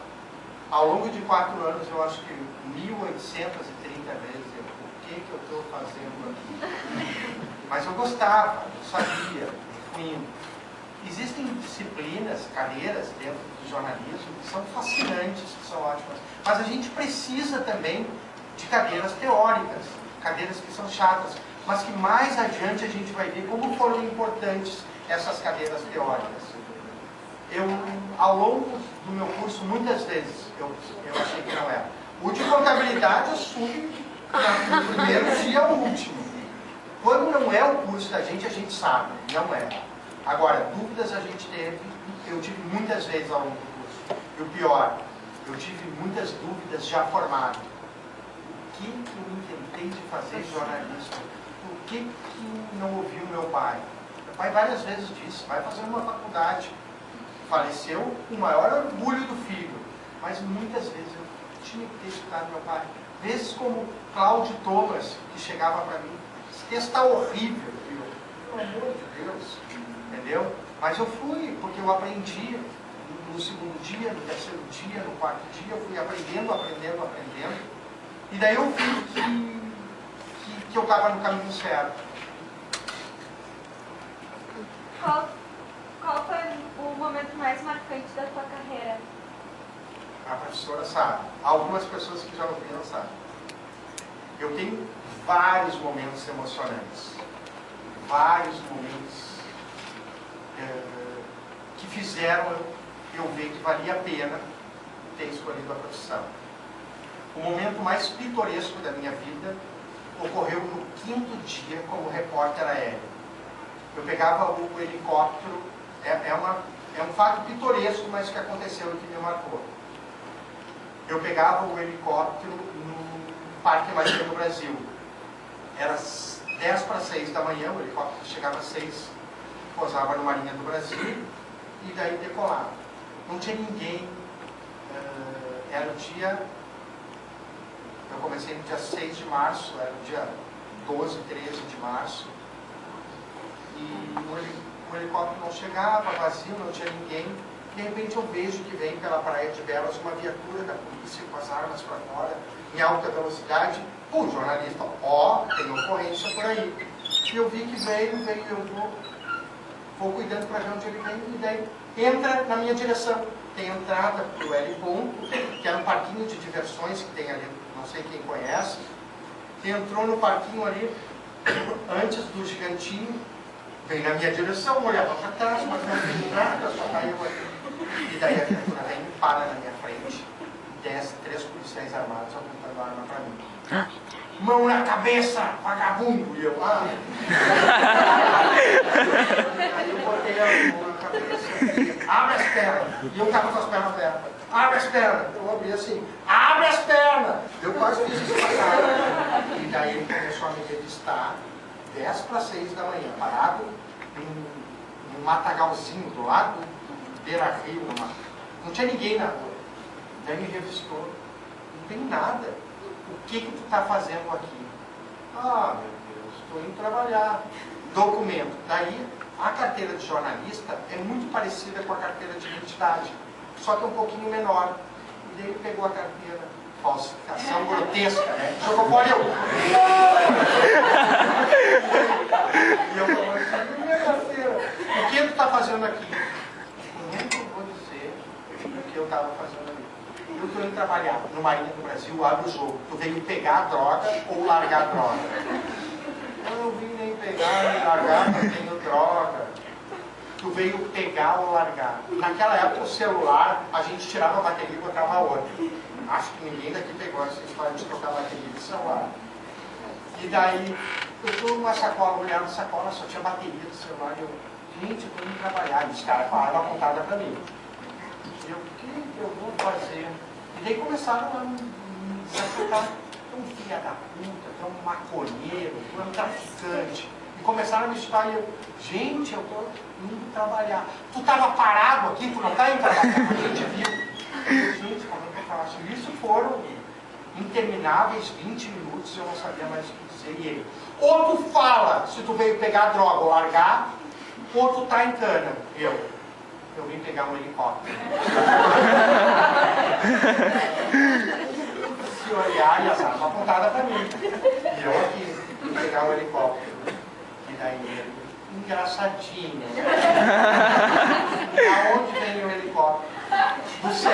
Ao longo de 4 anos, eu acho que 1830 vezes, o que eu estou fazendo aqui? Mas eu gostava, eu sabia, eu fui indo. Existem disciplinas, cadeiras dentro do jornalismo que são fascinantes, que são ótimas. Mas a gente precisa também de cadeiras teóricas, cadeiras que são chatas, mas que mais adiante a gente vai ver como foram importantes essas cadeiras teóricas. Ao longo do meu curso, muitas vezes, eu achei que não era. O de contabilidade eu subi no primeiro dia ao último. Quando não é o curso da gente sabe, não é. Agora, dúvidas a gente teve, eu tive muitas vezes ao longo do curso. E o pior, eu tive muitas dúvidas já formado. O que eu inventei de fazer jornalismo? Por que não ouvi o meu pai? Meu pai várias vezes disse, vai fazer uma faculdade. Faleceu com o maior orgulho do filho. Mas muitas vezes eu tinha que ter escutado meu pai. Vezes como Cláudio Thomas, que chegava para mim, esse texto está horrível, viu? Pelo amor de Deus. Entendeu? Mas eu fui, porque eu aprendi no segundo dia, no terceiro dia, no quarto dia, eu fui aprendendo. E daí eu vi que eu estava no caminho certo. Qual qual foi o momento mais marcante da tua carreira? A professora sabe. Algumas pessoas que já ouviram sabem. Eu tenho vários momentos emocionantes. Vários momentos que fizeram eu ver que valia a pena ter escolhido a profissão. O momento mais pitoresco da minha vida ocorreu no 5º dia como repórter aéreo. Eu pegava o helicóptero, é um fato pitoresco, mas que aconteceu e que me marcou. Eu pegava o helicóptero no Parque Marinha do Brasil. Era 10 para 6 da manhã, o helicóptero chegava às 6, pousava no Marinha do Brasil e daí decolava. Não tinha ninguém, era o dia... Eu comecei no dia 6 de março, era o dia 12, 13 de março. E o helicóptero não chegava, vazio, não tinha ninguém. De repente eu vejo que vem pela Praia de Belas uma viatura da polícia com as armas para fora, em alta velocidade. O jornalista, tem ocorrência por aí. E eu vi que veio, eu vou cuidando para ver onde ele vem, e daí entra na minha direção. Tem entrada para o L ponto, que era um parquinho de diversões que tem ali, não sei quem conhece. Entrou no parquinho ali, antes do gigantinho, vem na minha direção, olhava para trás, mas não tem nada, só caiu aqui. E daí a viatura vem e para na minha frente, desce 3 policiais armados apontando a arma para mim. Mão na cabeça, vagabundo! E eu, Aí eu botei a mão na cabeça, abre as pernas! E eu estava com as pernas abertas. Abre as pernas! Eu abri assim, abre as pernas! Eu quase fiz isso pra cara. E daí ele começou a me revistar, 10 para 6 da manhã, parado num matagalzinho do lado do Beira-Rio, não tinha ninguém na rua. Daí me revistou, não tem nada. O que tu está fazendo aqui? Meu Deus, estou indo trabalhar. Documento. Daí, a carteira de jornalista é muito parecida com a carteira de identidade, só que um pouquinho menor. E daí ele pegou a carteira, falsificação grotesca, né? Jogou fora eu. E eu falei assim, minha carteira, o que tu está fazendo aqui? Eu nunca vou dizer o que eu estava fazendo ali. Eu estou indo trabalhar no Marinha do Brasil, abre o jogo. Tu veio pegar a droga ou largar a droga? Eu não vim nem pegar nem largar, não tenho droga. Tu veio pegar ou largar. Naquela época o celular, a gente tirava a bateria e botava outra. Acho que ninguém daqui pegou essa história de trocar a bateria de celular. E daí, eu estou numa sacola, olhando a sacola, só tinha bateria do celular. E eu, gente, eu estou indo trabalhar. E os caras com a arma apontada para mim. E eu, o que eu vou fazer? E daí começaram a me apontar. Tu é um filho da puta, tu é um maconheiro, tu é um traficante. E começaram a me chutar e eu, gente, eu estou indo trabalhar. Tu estava parado aqui, tu não está indo trabalhar. A gente viu. Eu, gente, como é que eu faço? Isso foram intermináveis 20 minutos, eu não sabia mais o que dizer. E ele, ou tu fala se tu veio pegar droga ou largar, ou tu tá em cana. Eu vim pegar um helicóptero. Se olhar e as armas apontadas para mim. E eu aqui, vim pegar um helicóptero. E daí ele, engraçadinho. Aonde vem o helicóptero? Do céu.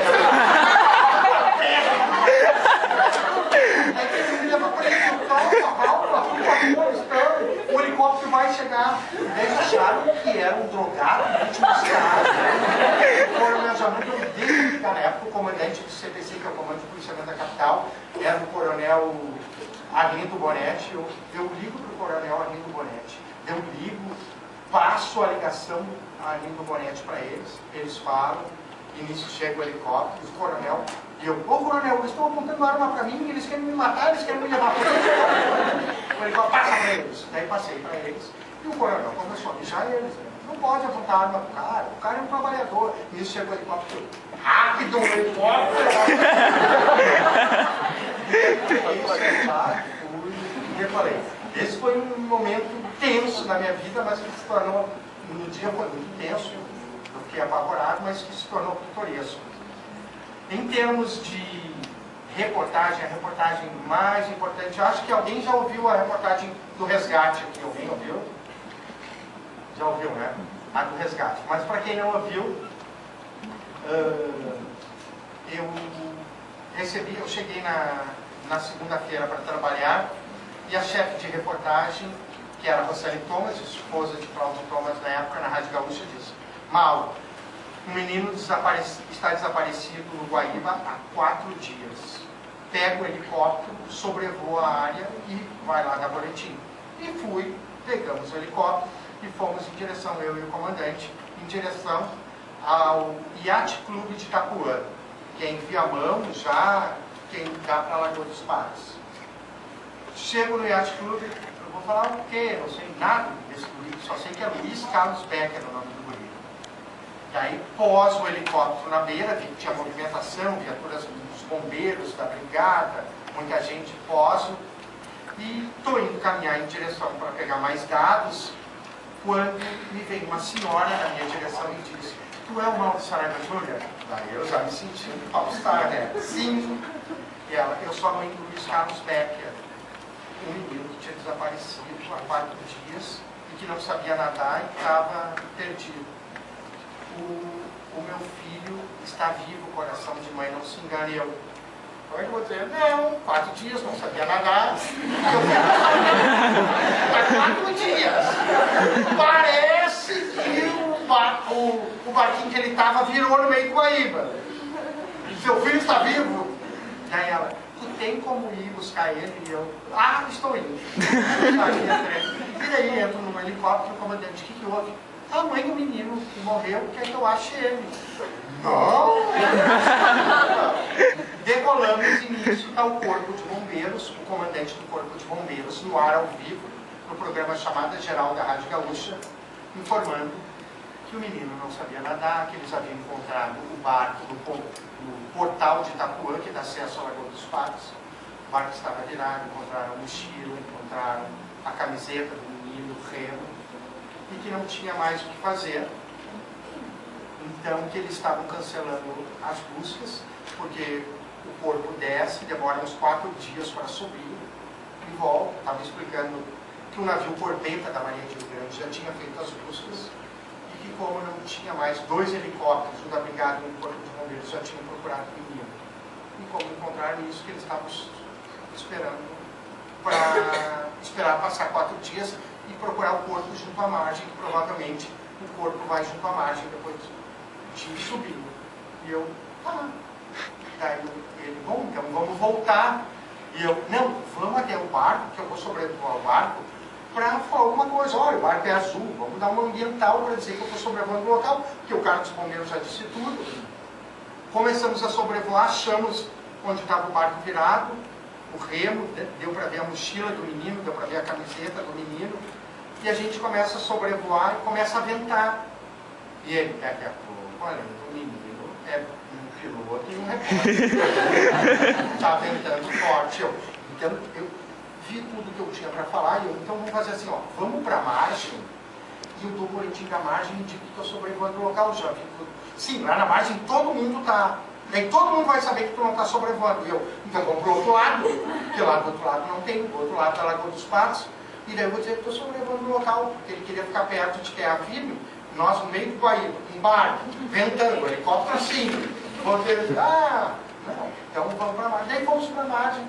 O helicóptero vai chegar. Eles acharam que era um drogado no último estado. Foram me chamando desde na época o comandante do CPC, que é o Comando de Policiamento da Capital, era o coronel Arlindo Bonetti. Eu ligo para o coronel Arlindo Bonetti. Eu ligo, passo a ligação a Arlindo Bonetti para eles. Eles falam. E nisso chega o helicóptero, o coronel, e eu, coronel, eles estão apontando arma para mim, eles querem me matar, eles querem me levar para o helicóptero, passa para eles. Daí passei para eles, e o coronel começou a deixar eles, né? Não pode apontar arma para o cara é um trabalhador. E nisso chega o helicóptero, rápido, o helicóptero! E eu falei, esse foi um momento tenso na minha vida, mas que se tornou, no dia foi muito tenso. Eu fiquei apavorado, mas que se tornou pitoresco. Em termos de reportagem, a reportagem mais importante, eu acho que alguém já ouviu a reportagem do resgate aqui. Alguém ouviu? Já ouviu, né? a do resgate. Mas para quem não ouviu, eu cheguei na segunda-feira para trabalhar e a chefe de reportagem, que era a Roseli Thomas, esposa de Cláudio Thomas na época, na Rádio Gaúcha, disse: Mauro, um menino está desaparecido no Guaíba há 4 dias. Pega o helicóptero, sobrevoa a área e vai lá dar boletim. E fui, pegamos o helicóptero e fomos em direção, eu e o comandante, em direção ao Yacht Clube de Itapuã, que é em Viamão, já quem dá para Lagoa dos Patos. Chego no Yacht Clube, eu vou falar o quê? Não sei nada desse guri, só sei que é Luiz Carlos Becker o nome do guri. E aí pós o helicóptero na beira, tinha movimentação, viaturas dos bombeiros, da brigada, muita gente poso, e estou indo caminhar em direção para pegar mais dados, quando me vem uma senhora na minha direção e diz: tu é o Mauro Saraiva Júnior? Daí eu já me senti um popstar, né? Sim. E ela: eu sou a mãe do Luiz Carlos Becker, um menino que tinha desaparecido há 4 dias e que não sabia nadar e estava perdido. O meu filho está vivo, coração de mãe, não se engane. Eu: como é que eu vou dizer? Não, 4 dias, não sabia nadar. Há 4 dias. Parece que o barquinho que ele estava virou no meio do Guaíba. Seu filho está vivo? Daí ela: tu tem como ir buscar ele? E eu: ah, estou indo. E daí entro num helicóptero, o comandante: o que houve? A mãe do menino que morreu, quer que eu ache ele. Não! Decolamos e nisso está o Corpo de Bombeiros, o comandante do Corpo de Bombeiros, no ar ao vivo, no programa Chamada Geral da Rádio Gaúcha, informando que o menino não sabia nadar, que eles haviam encontrado o barco no portal de Itapuã, que dá acesso à Lagoa dos Patos. O barco estava virado, encontraram a mochila, encontraram a camiseta do menino, o remo, e que não tinha mais o que fazer. Então, que eles estavam cancelando as buscas, porque o corpo desce, demora uns 4 dias para subir e volta. Estava explicando que o navio Corbeta da Marinha de Rio Grande já tinha feito as buscas e que, como não tinha mais 2 helicópteros, um da Brigada e um do Corpo de Bombeiros, já tinham procurado o menino. E como encontraram isso, que eles estavam esperando para esperar passar 4 dias e procurar o corpo junto à margem, que provavelmente o corpo vai junto à margem depois de subir. E eu: daí ele: bom, então vamos voltar. E eu: não, vamos até o barco, que eu vou sobrevoar o barco, para falar alguma coisa. Olha, o barco é azul, vamos dar uma ambiental para dizer que eu estou sobrevoando o local, porque o cara dos bombeiros já disse tudo. Começamos a sobrevoar, achamos onde estava o barco virado, o remo, deu para ver a mochila do menino, deu para ver a camiseta do menino, e a gente começa a sobrevoar e começa a ventar. E ele: daqui a pouco, olha, o menino é um piloto e um repórter. Está ventando forte. Então, eu vi tudo que eu tinha para falar, e eu: então vamos fazer assim, ó, vamos para a margem, e eu dou o boletim da margem e digo que estou sobrevoando o local, já vi tudo. Sim, lá na margem todo mundo está. Daí todo mundo vai saber que tu não está sobrevoando. E eu: então vamos para o outro lado, porque lá do outro lado não tem, do outro lado está a Lagoa dos Patos. E daí eu vou dizer que estou sobrevoando o local, porque ele queria ficar perto de terra firme, nós no meio do Guaíba, um barco, ventando, o helicóptero assim. Vou dizer: não, então vamos para a margem. Daí fomos para a margem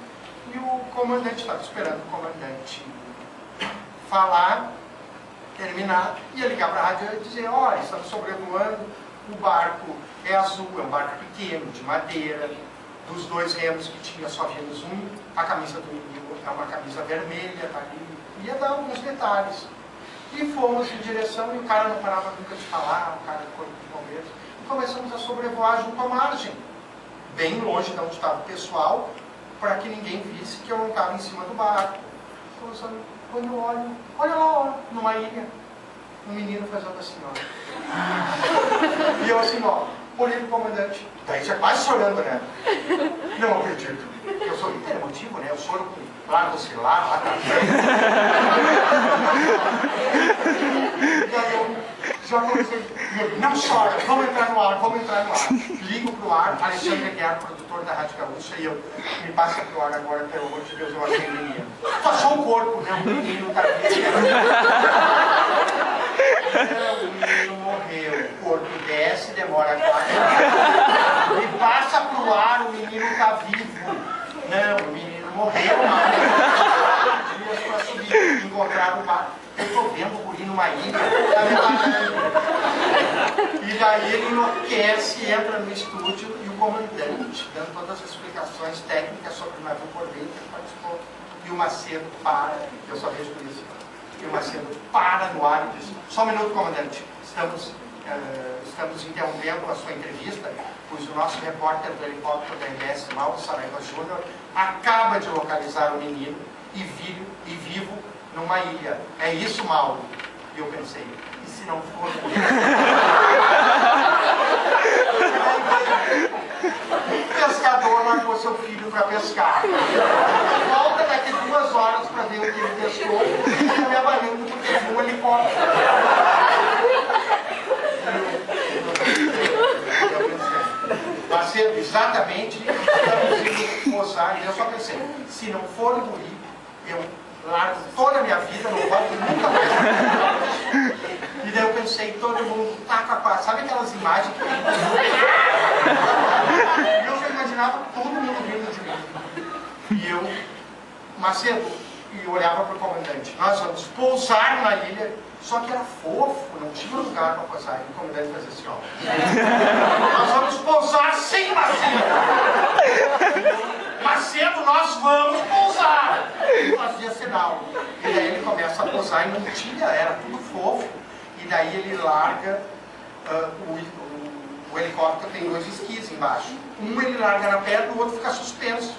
e o comandante estava esperando o comandante falar, terminar, ia ligar para a rádio e dizer: olha, estamos sobrevoando, o barco é azul, é um barco pequeno, de madeira, dos 2 remos que tinha só vimos um, a camisa do menino é uma camisa vermelha, tá ali, ia dar alguns detalhes. E fomos em direção, e o cara não parava nunca de falar, o cara do Corpo de Bombeiros, e começamos a sobrevoar junto à margem, bem longe de onde estava o pessoal, para que ninguém visse que eu não estava em cima do barco. Quando eu olho, olha lá, ó, numa ilha, um menino fazendo assim, ó. E eu assim, ó, olhei pro comandante, daí já quase chorando, né? Não acredito. Eu sou hiperemotivo, né? Eu choro com lá no celular, lá na frente. E aí eu já comecei, não chora, vamos entrar no ar, vamos entrar no ar. Ligo pro ar, Alexandre Guiar, produtor da Rádio Gaúcha, e eu: me passa pro ar agora, pelo amor de Deus, eu achei o menino. Tu achou o corpo? Não, o menino tá aqui. o menino morreu. O corpo desce, demora 4 horas. E passa pro ar, o menino está vivo. Não, o menino morreu. Dias para subir, encontrar o mar. Eu estou vendo o guri numa ilha, está me matando. E daí ele enlouquece, entra no estúdio e o comandante, dando todas as explicações técnicas sobre o navio Cordeiro, que participou. E o Macedo para, eu só vejo por isso. E o Macedo para no ar e diz: só um minuto, comandante, estamos interrompendo a sua entrevista, pois o nosso repórter do helicóptero da RBS, Mauro Saraiva Júnior, acaba de localizar o menino e vivo numa ilha. É isso, Mauro? E eu pensei, e se não for? Um pescador largou seu filho para pescar. Volta daqui 2 horas para ver o que ele pescou e está me avaliando porque viu um helicóptero. Eu pensei, Macedo, exatamente, estamos indo posar. E eu só pensei, se não for guri, eu largo toda a minha vida, não volto nunca mais. E daí eu pensei, todo mundo taca com a... Sabe aquelas imagens que... E eu já imaginava todo mundo vindo de mim. E eu, Macedo, e olhava para o comandante, nós vamos pousar na ilha, só que era fofo, não tinha lugar para pousar. E o comandante fazia assim, ó. Nós vamos pousar sim, Macedo! Macedo, nós vamos pousar! Ele fazia sinal. E daí ele começa a pousar e não tinha, era tudo fofo. E daí ele larga, o helicóptero tem 2 esquis embaixo. Um ele larga na perna, o outro fica suspenso.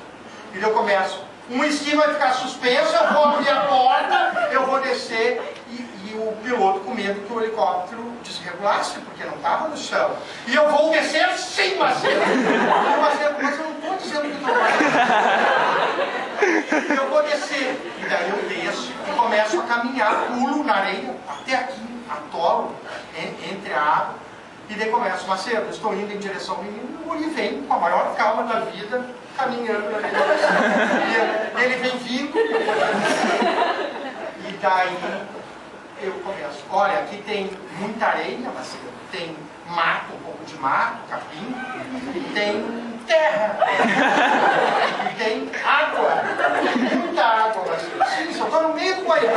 E daí eu começo, um esqui vai ficar suspenso, eu vou abrir a porta, eu vou descer. E o piloto com medo que o helicóptero desregulasse, porque não estava no chão. E eu vou descer sim, Macedo! E o Macedo, mas eu não estou dizendo que estou fazendo. E eu vou descer. E daí eu desço e começo a caminhar, pulo na areia, até aqui, atolo, entre a água. E daí começo, Macedo, estou indo em direção ao menino, e o guri vem com a maior calma da vida, caminhando na minha direção. E ele vem vindo, e daí eu começo, olha, aqui tem muita areia, Macedo, tem mato, um pouco de mato, capim, tem terra, e tem água, muita água, Macedo. Sim, só estou no meio do banheiro,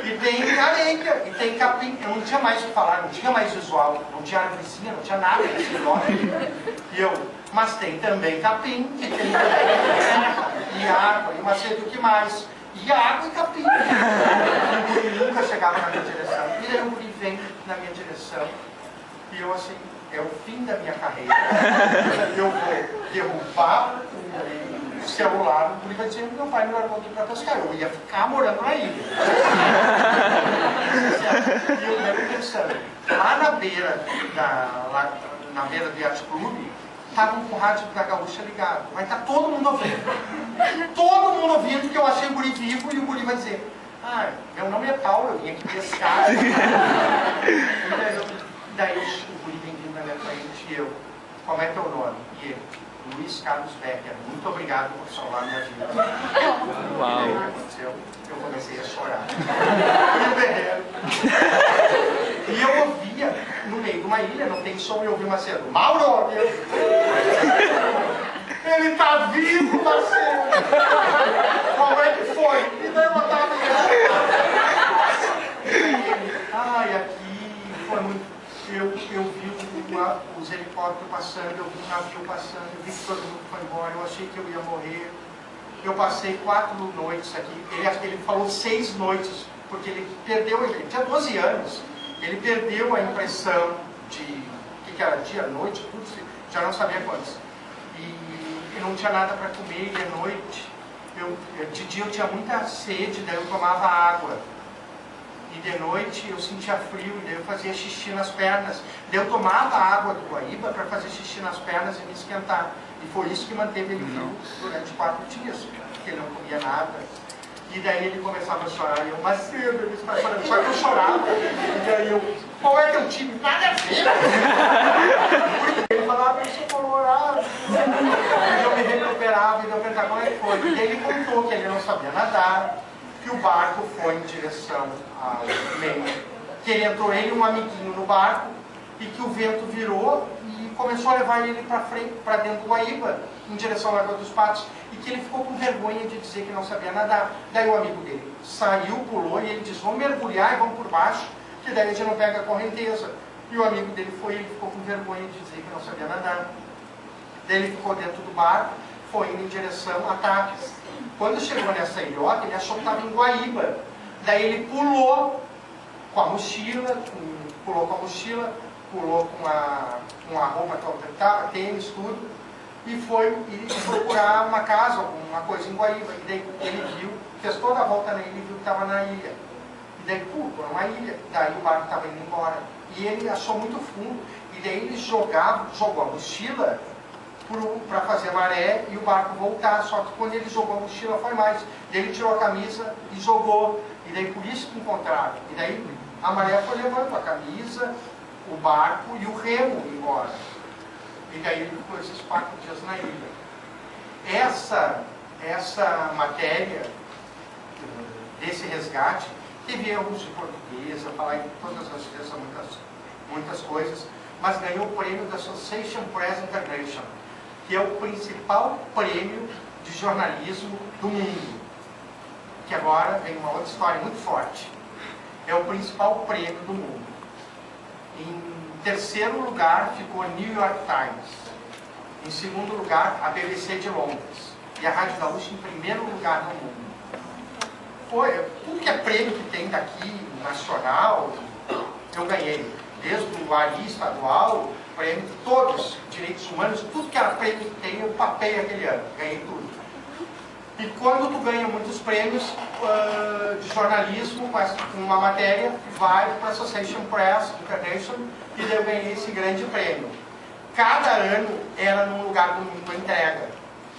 e tem areia, e tem capim. Eu não tinha mais o que falar, não tinha mais visual, não tinha árvorezinha, não tinha nada nesse negócio. E eu, mas tem também capim, e tem também terra, e água, e Macedo, o que mais? E água e capim. E o guri nunca chegava na minha direção. E daí o guri vem na minha direção. E eu assim, é o fim da minha carreira. Eu vou derrubar o celular. O guri vai dizer, meu pai me largou aqui para pescar. Eu ia ficar morando na ilha. E eu lembro pensando, lá na beira na beira do Yacht Club, estavam com o rádio da Gaúcha ligado. Vai estar todo mundo ouvindo. Todo mundo ouvindo que eu achei o guri vivo e o guri vai dizer, meu nome é Paulo, eu vim aqui pescar. Daí o guri vem vindo na minha frente e eu, como é teu nome? E ele, Luiz Carlos Becker, muito obrigado por salvar minha vida. Uau. E daí aconteceu, eu comecei a chorar. E o berreiro. E eu ouvia, no meio de uma ilha, não tem som, eu ouvi Macedo, Mauro! Ele está vivo, Macedo! Como é que foi? E daí eu botava aqui foi muito... Eu vi os helicópteros passando, eu vi o navio passando, eu vi que todo mundo foi embora, eu achei que eu ia morrer. Eu passei 4 noites aqui, ele falou 6 noites, porque ele perdeu, ele tinha 12 anos, ele perdeu a impressão de, o que era, dia, noite, tudo, já não sabia quantos. E não tinha nada para comer, e de noite, de dia eu tinha muita sede, daí eu tomava água. E de noite eu sentia frio, e daí eu fazia xixi nas pernas. Daí eu tomava água do Guaíba para fazer xixi nas pernas e me esquentar. E foi isso que manteve ele vivo durante 4 dias, porque ele não comia nada. E daí ele começava a chorar, e eu, Macedo, ele está chorando. Só que eu chorava, e daí eu, qual é teu time? Nada a ver! Ele falava, eu sou colorado. E eu me recuperava, e eu perguntava como é que foi. E daí ele contou que ele não sabia nadar, que o barco foi em direção ao meio, que ele entrou, ele e um amiguinho no barco, e que o vento virou e começou a levar ele para frente, para dentro do Guaíba, em direção à Lagoa dos Patos, e que ele ficou com vergonha de dizer que não sabia nadar. Daí o amigo dele saiu, pulou, e ele disse, vamos mergulhar e vamos por baixo, que daí a gente não pega a correnteza. E o amigo dele foi, ele ficou com vergonha de dizer que não sabia nadar. Daí ele ficou dentro do barco, foi indo em direção a Tapes. Quando chegou nessa ilhota, ele achou que estava em Guaíba. Daí ele pulou com a mochila, pulou com a roupa que estava, tênis, tudo, e foi procurar uma casa, alguma coisa em Guaíba. E daí ele viu, fez toda a volta na ilha e viu que estava na ilha. E daí, pô, uma ilha. Daí o barco estava indo embora. E ele achou muito fundo. E daí ele jogou a mochila para fazer maré e o barco voltar. Só que quando ele jogou a mochila foi mais. Daí ele tirou a camisa e jogou. E daí por isso que encontraram. E daí a maré foi levando a camisa, o barco e o remo embora. E daí ele ficou esses 4 dias na ilha. Essa matéria desse resgate teve erros de português, a falar em todas as vezes muitas coisas, mas ganhou o prêmio da Association Press International, que é o principal prêmio de jornalismo do mundo. Que agora vem uma outra história muito forte. É o principal prêmio do mundo. Em terceiro lugar ficou New York Times. Em segundo lugar, a BBC de Londres. E a Rádio Gaúcha em primeiro lugar no mundo. Tudo que é prêmio que tem daqui, nacional, eu ganhei. Desde o ARI estadual, prêmio, todos, direitos humanos, tudo que era prêmio que tem, eu papei aquele ano. Ganhei tudo. E quando tu ganha muitos prêmios de jornalismo, com uma matéria, vai para a Association Press International, e daí eu ganhei esse grande prêmio. Cada ano era num lugar do mundo a entrega.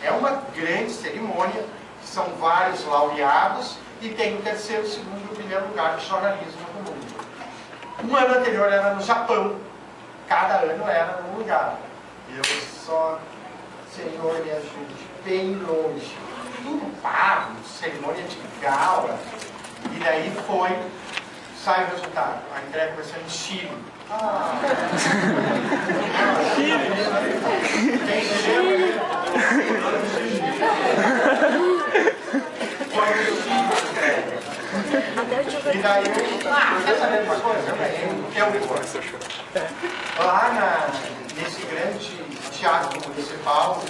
É uma grande cerimônia, são vários laureados, e tem o terceiro, segundo e o primeiro lugar de jornalismo no mundo. Um ano anterior era no Japão. Cada ano era num lugar. Eu só, Senhor, me ajude, bem longe. Tudo pago, cerimônia de gala. E daí sai o resultado. A entrega vai ser em Chile. E daí quer saber uma coisa? Lá nesse grande teatro municipal,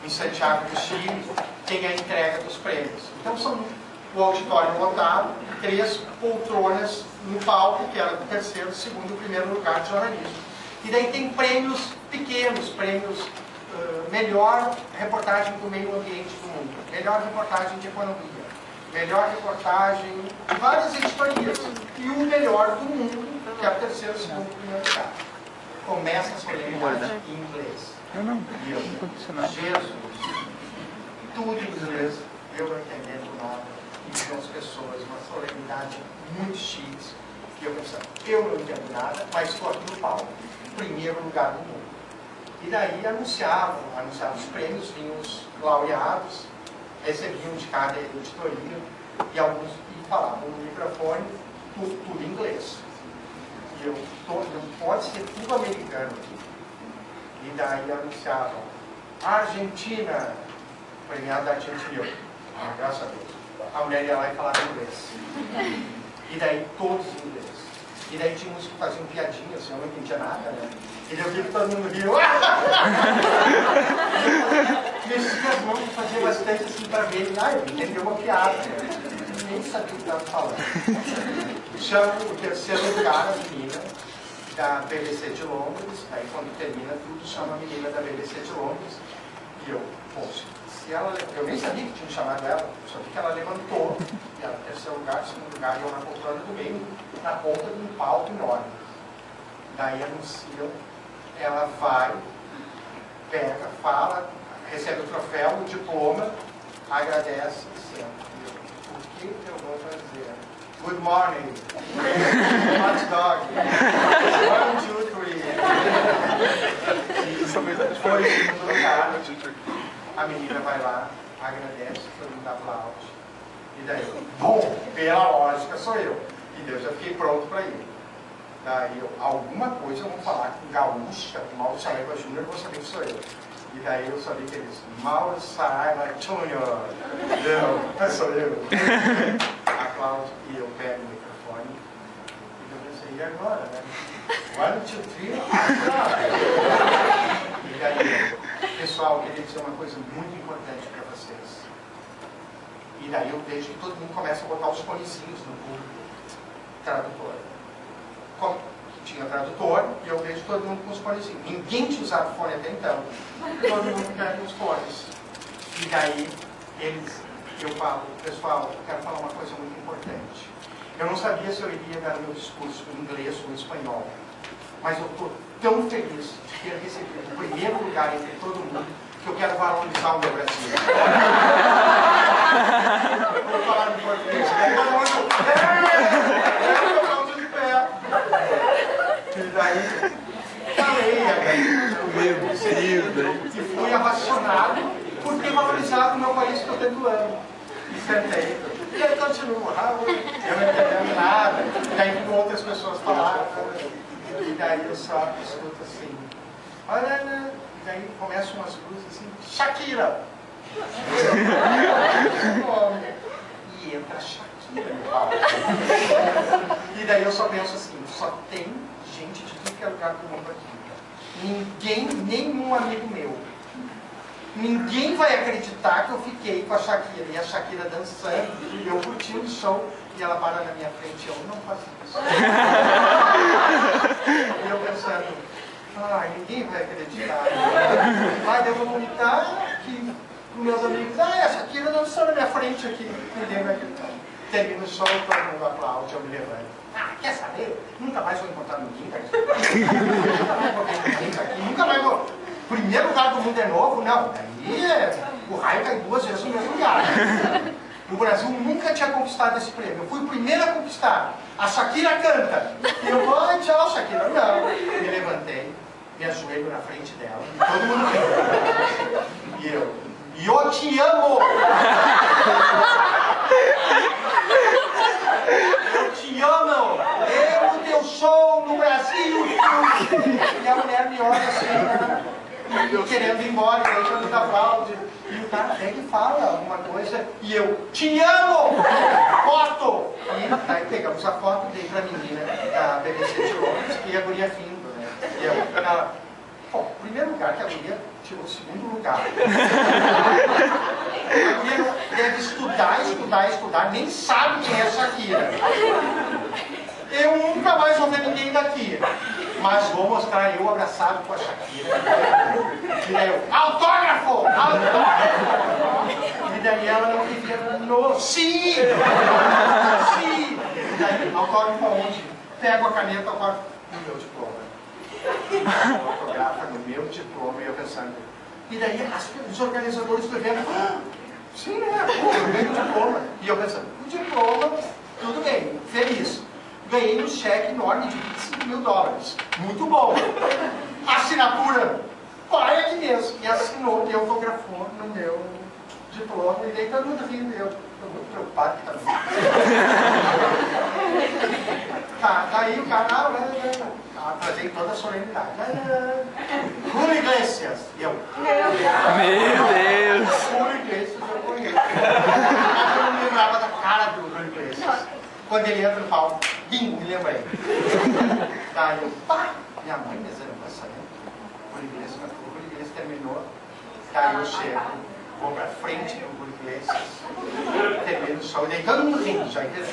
em Santiago do Chile, tem a entrega dos prêmios. Então são o auditório lotado, 3 poltronas no palco, que era do terceiro, segundo e primeiro lugar de jornalismo. E daí tem prêmios pequenos, prêmios melhor reportagem do meio ambiente do mundo, melhor reportagem de economia, melhor reportagem de várias editorias, e o melhor do mundo, que é o terceiro, segundo e primeiro lugar. Começa a solenidade em inglês. E eu, Jesus, tudo em inglês, eu não entendendo nada, e as pessoas, uma solenidade muito chique, e eu pensando, eu não entendo nada, mas estou aqui no palco, primeiro lugar do mundo. E daí anunciavam os prêmios, vinham os laureados, recebiam de cada editoria, e falavam no microfone, tudo em inglês. E eu, não pode ser tudo americano aqui. E daí anunciavam, Argentina, premiado da Argentina. Graças a Deus. A mulher ia lá e falava inglês. E daí todos em inglês. E daí tinha uns que faziam piadinhas, eu não entendia nada, né? E daí eu vi que todo mundo riu. Mexia as mãos, fazia bastante assim para ver. Eu entendi uma piada, né? Nem sabia o que estava falando. Chama o terceiro lugar a menina da BBC de Londres. Aí quando termina tudo, chama a menina da BBC de Londres. E eu, poxa, eu nem sabia que tinha chamado ela, só vi que ela levantou, e ela terceiro lugar, segundo lugar, e eu na poltrona do meio, na ponta de um palco enorme. Daí anunciam, ela vai, pega, fala, recebe o troféu, o diploma, agradece e senta. O que eu vou fazer? Good morning. Hot dog. 1, 2, 3. Foi em segundo lugar. A menina vai lá, agradece, todo mundo aplaude. E daí eu, bom, pela lógica sou eu. E daí eu já fiquei pronto para ir. Daí eu, alguma coisa eu vou falar com Gaúcha, com Mauro Saraiva Júnior, eu vou saber que sou eu. E daí eu sabia que eles, Mauro Saraiva Júnior. Não, sou eu. A Cláudia, e eu pego o microfone. E eu pensei, e agora, né? 1, 2, 3, e daí, pessoal, eu queria dizer uma coisa muito importante para vocês. E daí eu vejo que todo mundo começa a botar os fonezinhos no público. Tradutor. Que tinha tradutor, e eu vejo todo mundo com os fonezinhos. Ninguém tinha usado fone até então. Todo mundo quer os fones. E daí, eu falo, pessoal, eu quero falar uma coisa muito importante. Eu não sabia se eu iria dar meu discurso em inglês ou em espanhol. Mas eu estou tão feliz de ter recebido o primeiro lugar entre todo mundo que eu quero valorizar o meu Brasil. Eu vou falar em português. E daí, falei, e fui arracionado por ter valorizado o meu país que eu estou doando. E sentei. E aí continuo, eu não entendendo nada. E daí outras pessoas falaram. E daí eu só escuto assim, olha, né? E daí começam umas luzes assim, Shakira! E entra a Shakira no palco. E daí eu só penso assim, só tem gente de tudo que é lugar do mundo aqui. Ninguém, nenhum amigo meu, ninguém vai acreditar que eu fiquei com a Shakira. E a Shakira dançando, e eu curtindo o show, e ela para na minha frente, eu não faço isso. E eu pensando, ninguém vai acreditar. Mas eu vou vomitar aqui com meus amigos, a Shakira dançou na minha frente aqui. Ninguém vai acreditar. Termina o show, todo mundo aplaude, eu me levanto. Quer saber? Nunca mais vou encontrar ninguém daqui. Nunca mais vou ver ninguém daqui. Nunca mais vou. Primeiro lugar do mundo é novo? Não. Daí o raio cai 2 vezes no mesmo lugar. O Brasil nunca tinha conquistado esse prêmio. Eu fui o primeiro a conquistar. A Shakira canta. E eu vou, tchau, Shakira. Não. Me levantei, me ajoelho na frente dela. E todo mundo rindo. E eu te amo! Eu te amo! Eu, o teu show no Brasil! E a mulher me olha assim, né? Eu querendo ir embora, e aí todo mundo aplaude. E o cara pega e fala alguma coisa. E eu, te amo! Foto! E daí pegamos a foto, dei pra menina da BBC de Londres, e a guria vindo, né? E ela, primeiro lugar que a guria tirou o segundo lugar. A guria deve estudar, nem sabe quem é a Shakira. Eu nunca mais vou ver ninguém daqui. Mas vou mostrar eu abraçado com a Shakira. E daí eu, autógrafo! E daí ela não queria no. Sim! Sim! E daí, autógrafo aonde? Pego a caneta, autógrafo no meu diploma. Autografa no meu diploma, e eu pensando. E daí os organizadores do evento, sim, né? Eu ganhei o diploma. E eu pensando, o diploma, tudo bem, feliz. Ganhei um cheque enorme de $25 mil. Muito bom. Assinatura, vai aqui mesmo. E assinou, e autografou no meu diploma. E daí todo mundo rindo. Eu estou muito preocupado que tá. Daí o canal, trazei toda a solenidade. Julio Iglesias. E eu. Meu Deus! Julio Iglesias, eu conheço. Eu não me lembrava da cara do Julio Iglesias. Quando ele entra no palco, bingo, me lembrei. Daí eu, minha mãe me lembrança, né? O Julio Iglesias terminou. Daí eu chego, vou pra frente do Julio Iglesias, termino o show, e daí todo mundo rindo, já entendeu?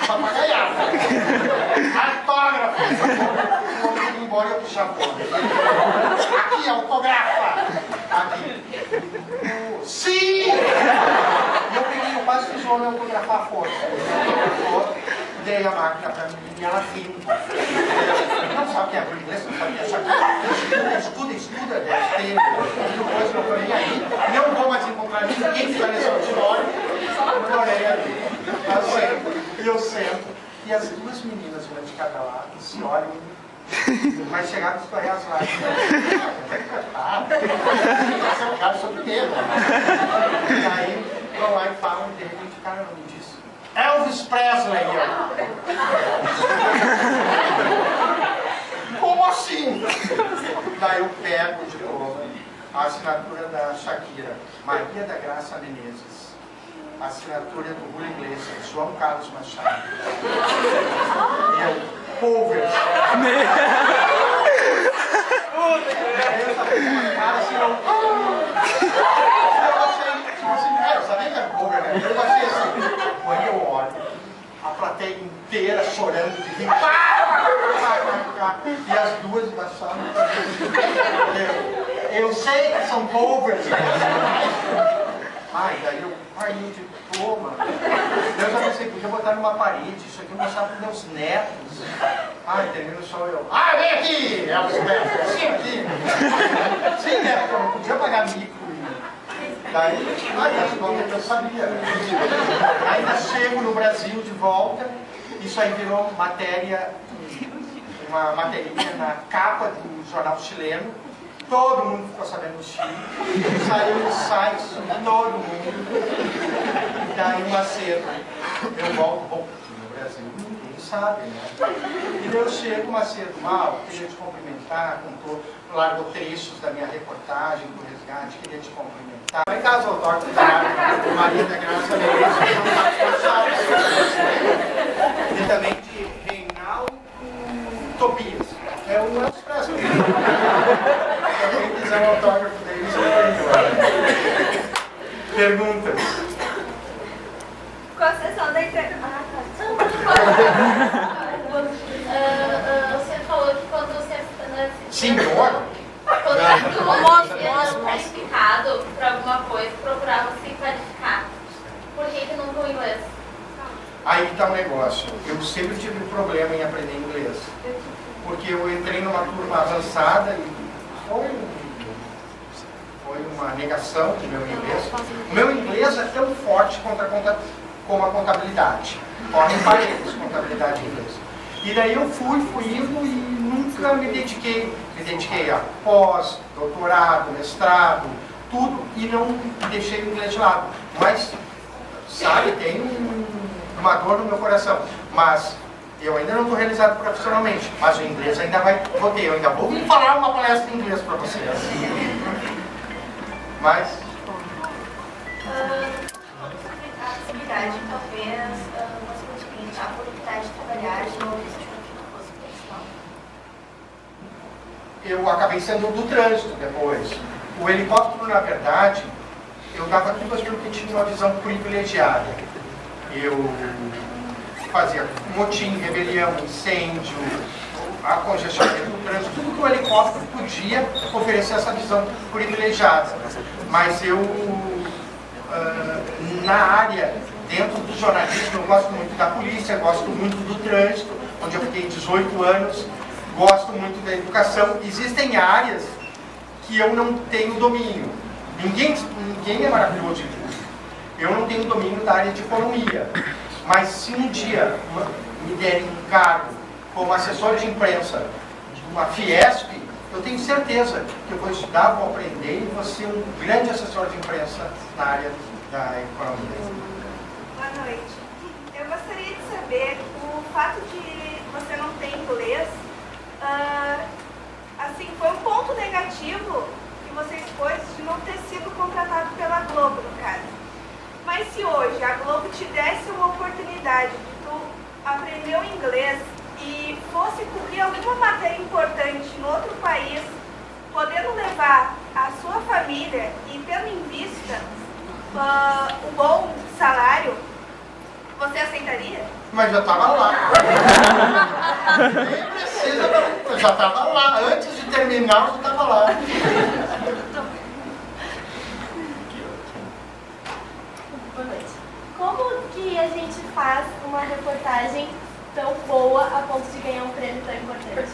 Só pra ganhar. Autógrafo! Quando eu ir embora, eu puxar a foto. Aqui, autografa! Aqui. Sim! E eu peguei, eu quase fiz o homem autografar a foto. Dei a máquina pra mim e ela rindo. Não sabe quem é Julio Iglesias, não sabe quem é Shakira. Estuda, deve ter. Depois eu falei, aí, não vou mais encontrar ninguém que está nesse auditório. Adorei ali. Eu sento. E as duas meninas, uma de cada lado, se olham. Vai chegar a escorrer as lágrimas. Esse é o cara, sou primeiro. E aí, vão lá e falam, de repente o cara me diz, Elvis Presley, como assim? Daí eu pego de novo a assinatura da Shakira, Maria da Graça Menezes, a assinatura do Julio Iglesias, João Carlos Machado, e eu, Pulvers. Cara, assim, eu sabia que era cover, né? Eu achei assim, quando eu olho, a plateia inteira chorando de rir, e as duas baixaram. Eu sei que são covers. Ai, daí eu, meu diploma. Eu já pensei, podia botar numa parede, isso aqui eu mostrar para meus netos. Ai, termina o show eu, vem aqui! Elvis Presley, assim aqui. Sim, né? Porque eu não podia pagar micro. Daí, eu sabia. Ainda chego no Brasil de volta, isso aí virou matéria, uma materinha na capa do jornal chileno. Todo mundo ficou sabendo do Chile. Saiu nos sites de todo mundo. E daí uma cena. Eu volto, bom, no Brasil ninguém sabe, né? E daí eu chego uma cedo, queria te cumprimentar, largou trechos da minha reportagem do resgate, queria te cumprimentar. Em casa, o autógrafo da Maria da Graça Menezes, e também de Reinaldo Tobias. É o Elvis Presley. Quem quiser um autógrafo deles, eu tenho. Perguntas? Com a sessão da entrevista. Você falou que quando você... Senhor? Quando tu não qualificado para alguma coisa, procurava se qualificar. Por que não com inglês? Aí está um negócio. Eu sempre tive um problema em aprender inglês. Porque eu entrei numa turma avançada e foi uma negação do meu inglês. O meu inglês é tão forte como a contabilidade. Correm paredes, contabilidade e inglês. E daí eu fui indo e nunca me dediquei. Me dediquei a pós, doutorado, mestrado, tudo, e não deixei o inglês de lado. Mas, sabe, tem uma dor no meu coração. Mas eu ainda não estou realizado profissionalmente, mas o inglês ainda vai ter. Eu ainda vou falar uma palestra em inglês para vocês. Mas... A atividade, talvez, você conseguir a oportunidade de trabalhar de novo se não fosse profissional. Eu acabei sendo do trânsito depois. O helicóptero, na verdade, eu dava tudo aquilo que tinha uma visão privilegiada. Eu fazia motim, rebelião, incêndio, congestionamento do trânsito, tudo que o helicóptero podia oferecer essa visão privilegiada. Mas eu, na área, dentro do jornalismo, eu gosto muito da polícia, gosto muito do trânsito, onde eu fiquei 18 anos, gosto muito da educação. Existem áreas que eu não tenho domínio. Ninguém é maravilhoso em tudo. Eu não tenho domínio da área de economia. Mas se um dia me derem um cargo como assessor de imprensa de uma Fiesp, eu tenho certeza que eu vou estudar, vou aprender e vou ser um grande assessor de imprensa na área da economia. Boa noite. Eu gostaria de saber o fato de você não ter inglês, assim, foi um ponto negativo que você expôs de não ter sido contratado pela Globo, no caso. Mas se hoje a Globo te desse uma oportunidade de tu aprender o inglês e fosse cobrir alguma matéria importante em outro país, podendo levar a sua família e tendo em vista um bom salário, você aceitaria? Mas já estava lá. Nem precisa, eu já estava lá. Antes de terminar, eu já estava lá. Boa noite. Como que a gente faz uma reportagem tão boa a ponto de ganhar um prêmio tão importante?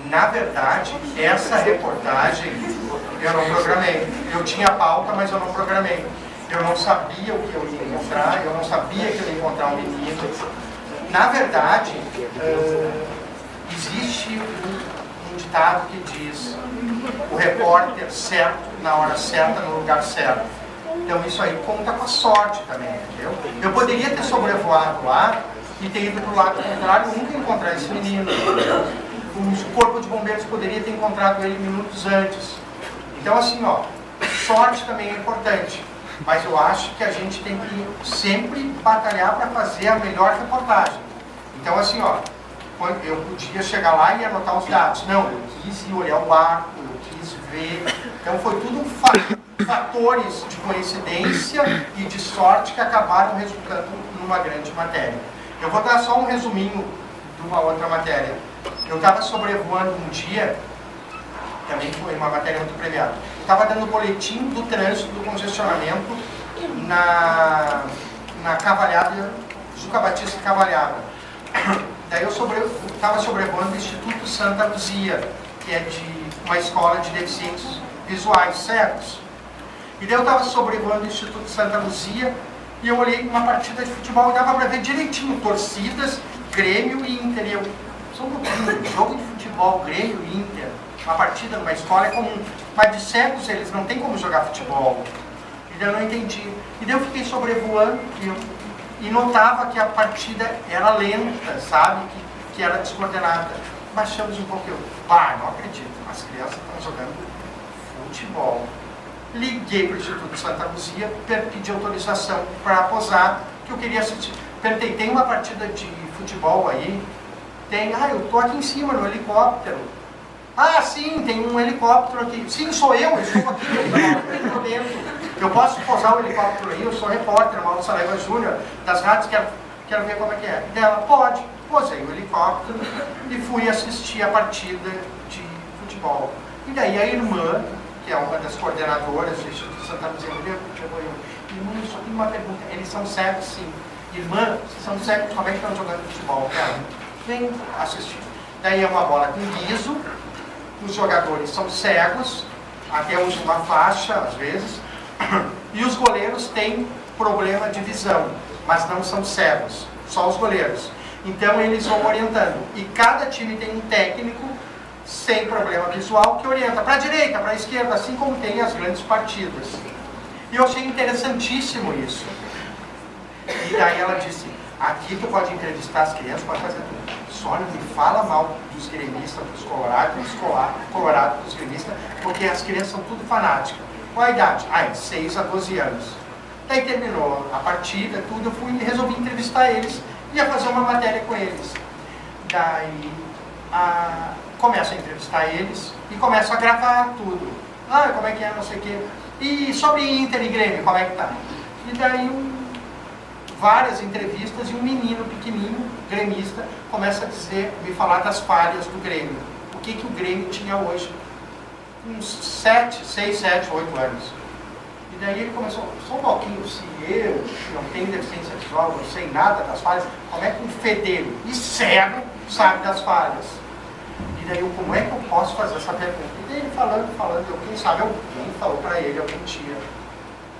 Na verdade, essa reportagem eu não programei. Eu tinha pauta, mas eu não programei. Eu não sabia o que eu ia encontrar, eu não sabia que eu ia encontrar um menino. Na verdade, existe um ditado que diz: o repórter certo, na hora certa, no lugar certo. Então isso aí conta com a sorte também, entendeu? Eu poderia ter sobrevoado lá e ter ido para o lado contrário e nunca encontrar esse menino. Entendeu? O corpo de bombeiros poderia ter encontrado ele minutos antes. Então assim, ó, sorte também é importante. Mas eu acho que a gente tem que sempre batalhar para fazer a melhor reportagem. Então assim, ó, eu podia chegar lá e anotar os dados. Não, eu quis ir olhar o barco, eu quis ver. Então foi tudo fatores de coincidência e de sorte que acabaram resultando numa grande matéria. Eu vou dar só um resuminho de uma outra matéria. Eu estava sobrevoando um dia, também foi uma matéria muito premiada. Eu estava dando boletim do trânsito, do congestionamento na Cavalhada, Juca Batista e Cavalhada. Daí eu estava sobrevoando o Instituto Santa Luzia, que é de uma escola de deficientes visuais cegos. E daí eu estava sobrevoando o Instituto Santa Luzia e eu olhei uma partida de futebol e dava para ver direitinho torcidas, Grêmio e Inter. E eu, só um pouquinho, jogo de futebol, Grêmio e Inter, uma partida numa escola é comum. Mas de cegos eles não têm como jogar futebol. E daí eu não entendi. E daí eu fiquei sobrevoando e notava que a partida era lenta, sabe? Que era descoordenada. Baixamos um pouco, não acredito, as crianças estão jogando futebol. Liguei para o Instituto Santa Luzia, pedi autorização para posar, que eu queria assistir. Perguntei, tem uma partida de futebol aí? Tem, eu estou aqui em cima, no helicóptero. Ah, sim, tem um helicóptero aqui. Sim, sou eu estou aqui, estou dentro. Eu posso posar o helicóptero aí, eu sou repórter, Mauro Saraiva Júnior, das rádios, quero ver como é que é. E dela, pode. Posei o helicóptero e fui assistir a partida de futebol. E daí a irmã, que é uma das coordenadoras do Instituto Santa Luzia, chegou eu, irmã, só tem uma pergunta, eles são cegos sim. Irmã, vocês são cegos, como é que estão jogando futebol? Ela, vem assistir. Daí é uma bola com guiso, os jogadores são cegos, até usam uma faixa às vezes, e os goleiros têm problema de visão, mas não são cegos, só os goleiros. Então eles vão orientando, e cada time tem um técnico sem problema visual que orienta para a direita, para a esquerda, assim como tem as grandes partidas. E eu achei interessantíssimo isso. E daí ela disse, aqui tu pode entrevistar as crianças, pode fazer tudo. Só não me fala mal dos gremistas, dos colorados, dos gremistas, porque as crianças são tudo fanáticas. Qual a idade? 6 a 12 anos. Daí terminou a partida, tudo, eu fui e resolvi entrevistar eles, ia fazer uma matéria com eles. Daí começo a entrevistar eles e começo a gravar tudo. Como é que é, não sei o quê. E sobre Inter e Grêmio, como é que tá? E daí várias entrevistas e um menino pequenininho, gremista, começa a me falar das falhas do Grêmio. O que o Grêmio tinha hoje? Uns 6, 7, 8 anos. E daí ele começou, só um pouquinho, se eu não tenho deficiência visual, não sei nada das falhas, como é que um fedelho e cego sabe das falhas? E daí eu, como é que eu posso fazer essa pergunta? E daí ele falando, quem sabe alguém falou para ele algum dia.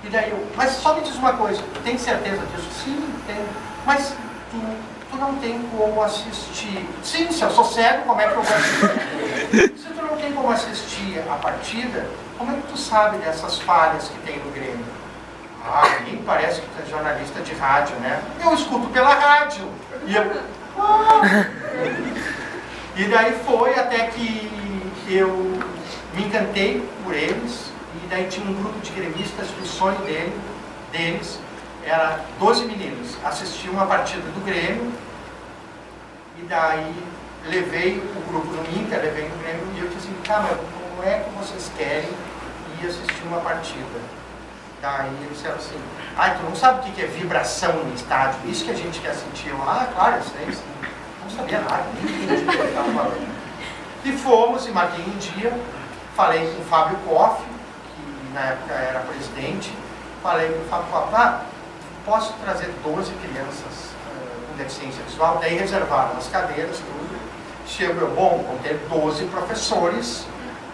E daí eu, mas só me diz uma coisa, tem certeza disso? Sim, tenho. Mas tu não tem como assistir. Sim, se eu sou cego, como é que eu vou assistir? Se tu não tem como assistir a partida, como é que tu sabe dessas falhas que tem no Grêmio? Nem parece que tu é jornalista de rádio, né? Eu escuto pela rádio. E eu... E daí foi até que eu me encantei por eles, e daí tinha um grupo de gremistas que o sonho deles era 12 meninos, assistir uma partida do Grêmio, e daí levei o grupo no Inter, levei no Grêmio, e eu disse assim, mas como é que vocês querem ir assistir uma partida? Daí eles disseram assim, tu não sabe o que é vibração no estádio, isso que a gente quer sentir. Eu, claro, eu sei, não sabia nada, nem entendi o que eu estava falando. E fomos, e marquei um dia, falei com o Fábio Koff, que na época era presidente, falei com o Fábio Koff, posso trazer 12 crianças com deficiência visual? Daí reservaram as cadeiras, tudo. Chego eu, vão ter 12 professores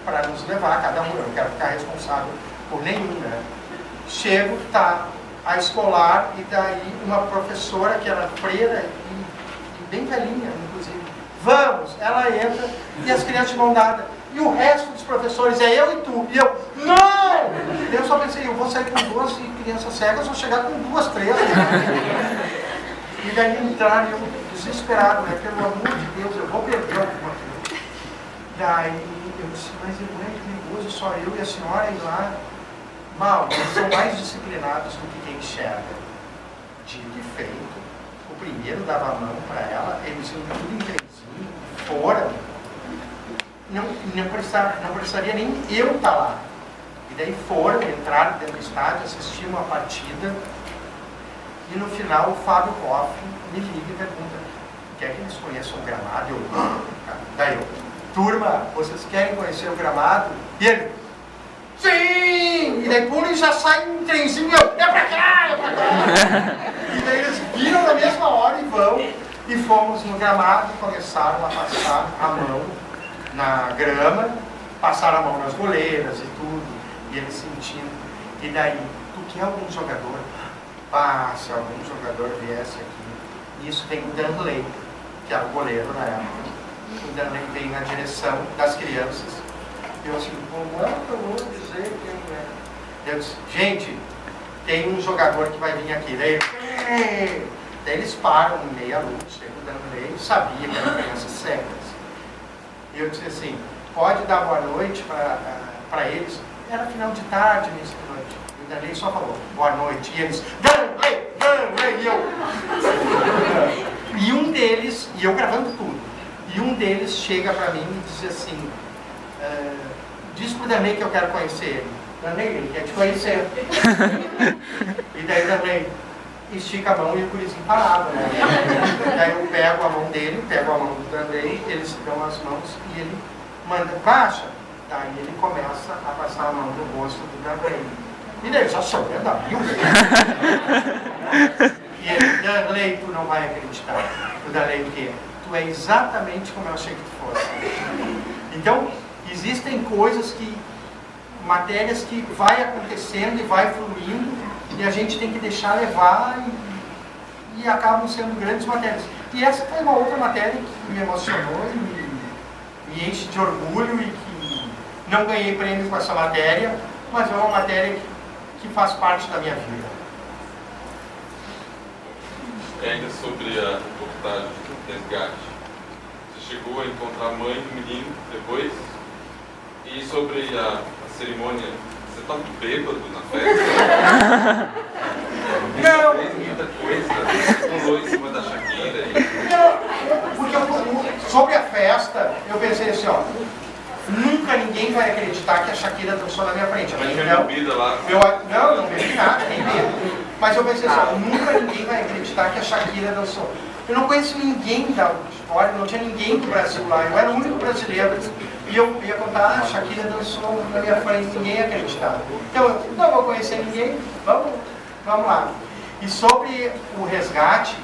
para nos levar, cada um, eu não quero ficar responsável por nenhum, né? Chego, tá a escolar, e daí uma professora que era freira e bem velhinha, inclusive. Vamos, ela entra e as crianças de mão dada. E o resto dos professores é eu e tu. E eu, não! E eu só pensei, eu vou sair com 12 crianças cegas, vou chegar com 2, 3. E daí entraram, eu desesperado, né? Pelo amor de Deus, eu vou perder alguma coisa. Daí eu disse, mas não é perigoso, só eu e a senhora ir lá. Mal, eles são mais disciplinados do que quem enxerga. Dito e feito. O primeiro dava a mão para ela, eles iam tudo em trenzinho, foram. Não precisaria nem eu estar lá. E daí foram, entraram dentro do estádio, assistiram a partida. E no final o Fábio Hoff me liga e pergunta, quer que eles conheçam o gramado? Daí eu, turma, vocês querem conhecer o gramado? E ele, sim! E daí quando ele já sai um trenzinho, eu, é pra cá, é pra cá! E daí eles viram na mesma hora e vão. E fomos no gramado, começaram a passar a mão na grama, passaram a mão nas goleiras e tudo. E eles sentindo. E daí, tu quer algum jogador? Ah, se algum jogador viesse aqui. Isso tem o Danley, que era o goleiro na época. O Danley veio na direção das crianças. Eu assim, como é que eu vou dizer quem é? Eu disse, gente, tem um jogador que vai vir aqui. Daí eles param em meia luz, chega o Danley, sabia que eram crianças cegas. E eu disse assim, pode dar boa noite para eles. Era final de tarde, nesse noite. E o Danley só falou, boa noite. E eles, Danley, e eu. E um deles, e eu gravando tudo, e um deles chega para mim e diz assim, diz pro Danley que eu quero conhecer ele. Danley, ele quer te conhecer. E daí o Danley estica a mão e o gurizinho parava, né? Daí eu pego a mão dele, pego a mão do Danley, eles dão as mãos e ele manda, baixa. Daí ele começa a passar a mão no rosto do Danley. E daí já chorando a mil. E ele, Danley, tu não vai acreditar. O Danley, o quê? Tu é exatamente como eu achei que tu fosse. Então, existem coisas que, matérias que vai acontecendo e vai fluindo, e a gente tem que deixar levar e acabam sendo grandes matérias. E essa foi uma outra matéria que me emocionou e me enche de orgulho e que não ganhei prêmio com essa matéria, mas é uma matéria que faz parte da minha vida. Ainda sobre a reportagem do resgate, você chegou a encontrar a mãe do menino depois? E sobre a cerimônia, você estava bêbado na festa? Não! Você fez muita coisa, pulou em cima da Shakira. Não, porque sobre a festa, eu pensei assim, ó, nunca ninguém vai acreditar que a Shakira dançou na minha frente. Mas tinha Então, bebida lá. não bebi nada, nem bebo. Mas eu pensei assim, ó, nunca ninguém vai acreditar que a Shakira dançou. Eu não conheço ninguém da história, não tinha ninguém do Brasil lá, eu era o único brasileiro. E eu ia contar, a Shakira dançou na minha frente, ninguém ia acreditar. Então, eu não vou conhecer ninguém, vamos lá. E sobre o resgate,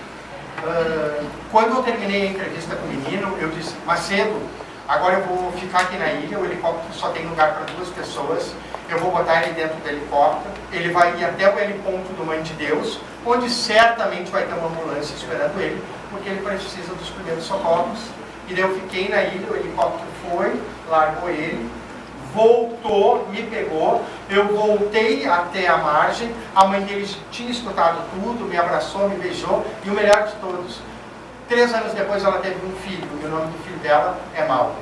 quando eu terminei a entrevista com o menino, eu disse, Macedo, agora eu vou ficar aqui na ilha, o helicóptero só tem lugar para 2 pessoas, eu vou botar ele dentro do helicóptero, ele vai ir até o heliponto do Mãe de Deus, onde certamente vai ter uma ambulância esperando ele, porque ele precisa dos primeiros socorros. E daí eu fiquei na ilha, o helicóptero foi, largou ele, voltou, me pegou, eu voltei até a margem, a mãe dele tinha escutado tudo, me abraçou, me beijou, e o melhor de todos, 3 anos depois ela teve um filho, e o nome do filho dela é Mauro.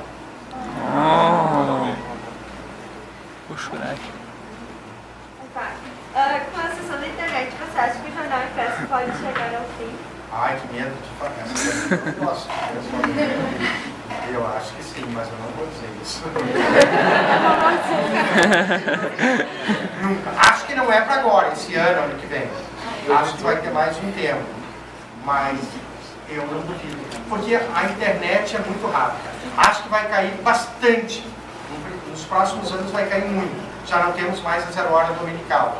Puxa, né? Com a sessão da internet, você acha que o jornal impresso pode chegar ao fim? Ai, que medo de falar essa coisa. Eu gosto. Eu acho que sim, mas eu não vou dizer isso. Nunca. Acho que não é para agora, esse ano que vem. Acho que vai ter mais um tempo. Mas eu não duvido. Porque a internet é muito rápida. Acho que vai cair bastante. Nos próximos anos vai cair muito. Já não temos mais a 0 hora dominical.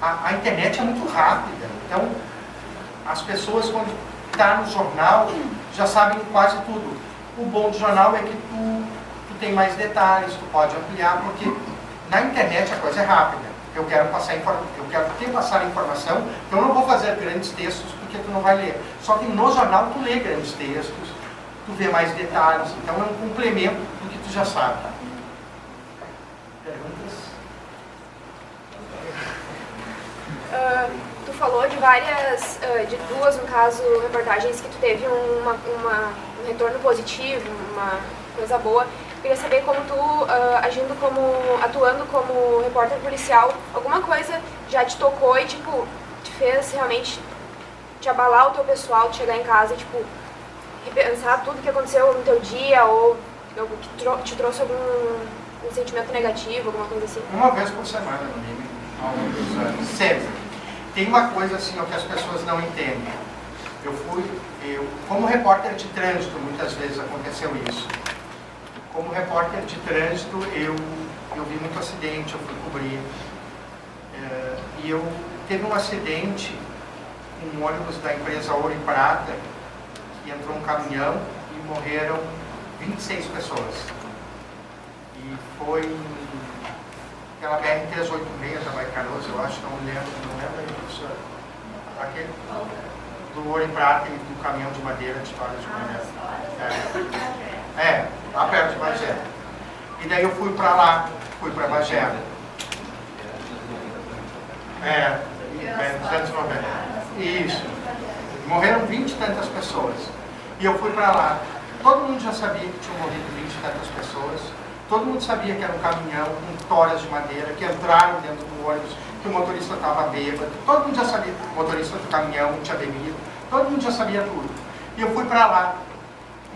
A internet é muito rápida. Então, as pessoas, quando está no jornal, já sabem quase tudo. O bom do jornal é que tu tem mais detalhes, tu pode ampliar, porque na internet a coisa é rápida. Eu quero te passar a informação, então eu não vou fazer grandes textos, porque tu não vai ler. Só que no jornal tu lê grandes textos, tu vê mais detalhes, então é um complemento do que tu já sabe. falou de várias, de duas, no caso, reportagens que tu teve um retorno positivo, uma coisa boa. Eu queria saber como tu, atuando como repórter policial, alguma coisa já te tocou e, tipo, te fez realmente te abalar o teu pessoal, de chegar em casa e, tipo, repensar tudo que aconteceu no teu dia ou algo que te trouxe algum sentimento negativo, alguma coisa assim? Uma vez por semana, no mínimo, há alguns anos, sempre. Tem uma coisa assim, ó, que as pessoas não entendem. Como repórter de trânsito, muitas vezes aconteceu isso. Como repórter de trânsito, eu vi muito acidente, eu fui cobrir. E teve um acidente com um ônibus da empresa Ouro e Prata, que entrou um caminhão e morreram 26 pessoas. E foi aquela BR-386 da Baicaroso, eu acho, não lembro isso. Aquele do Ouro e Prata e do caminhão de madeira, de história de madeira. Lá perto de Bagé. E daí eu fui para lá, fui para Bagé. 290. Isso. Morreram 20 e tantas pessoas. E eu fui para lá. Todo mundo já sabia que tinham morrido 20 e tantas pessoas. Todo mundo sabia que era um caminhão com toras de madeira, que entraram dentro do ônibus, que o motorista estava bêbado. Todo mundo já sabia. O motorista do caminhão tinha bebido. Todo mundo já sabia tudo. E eu fui para lá.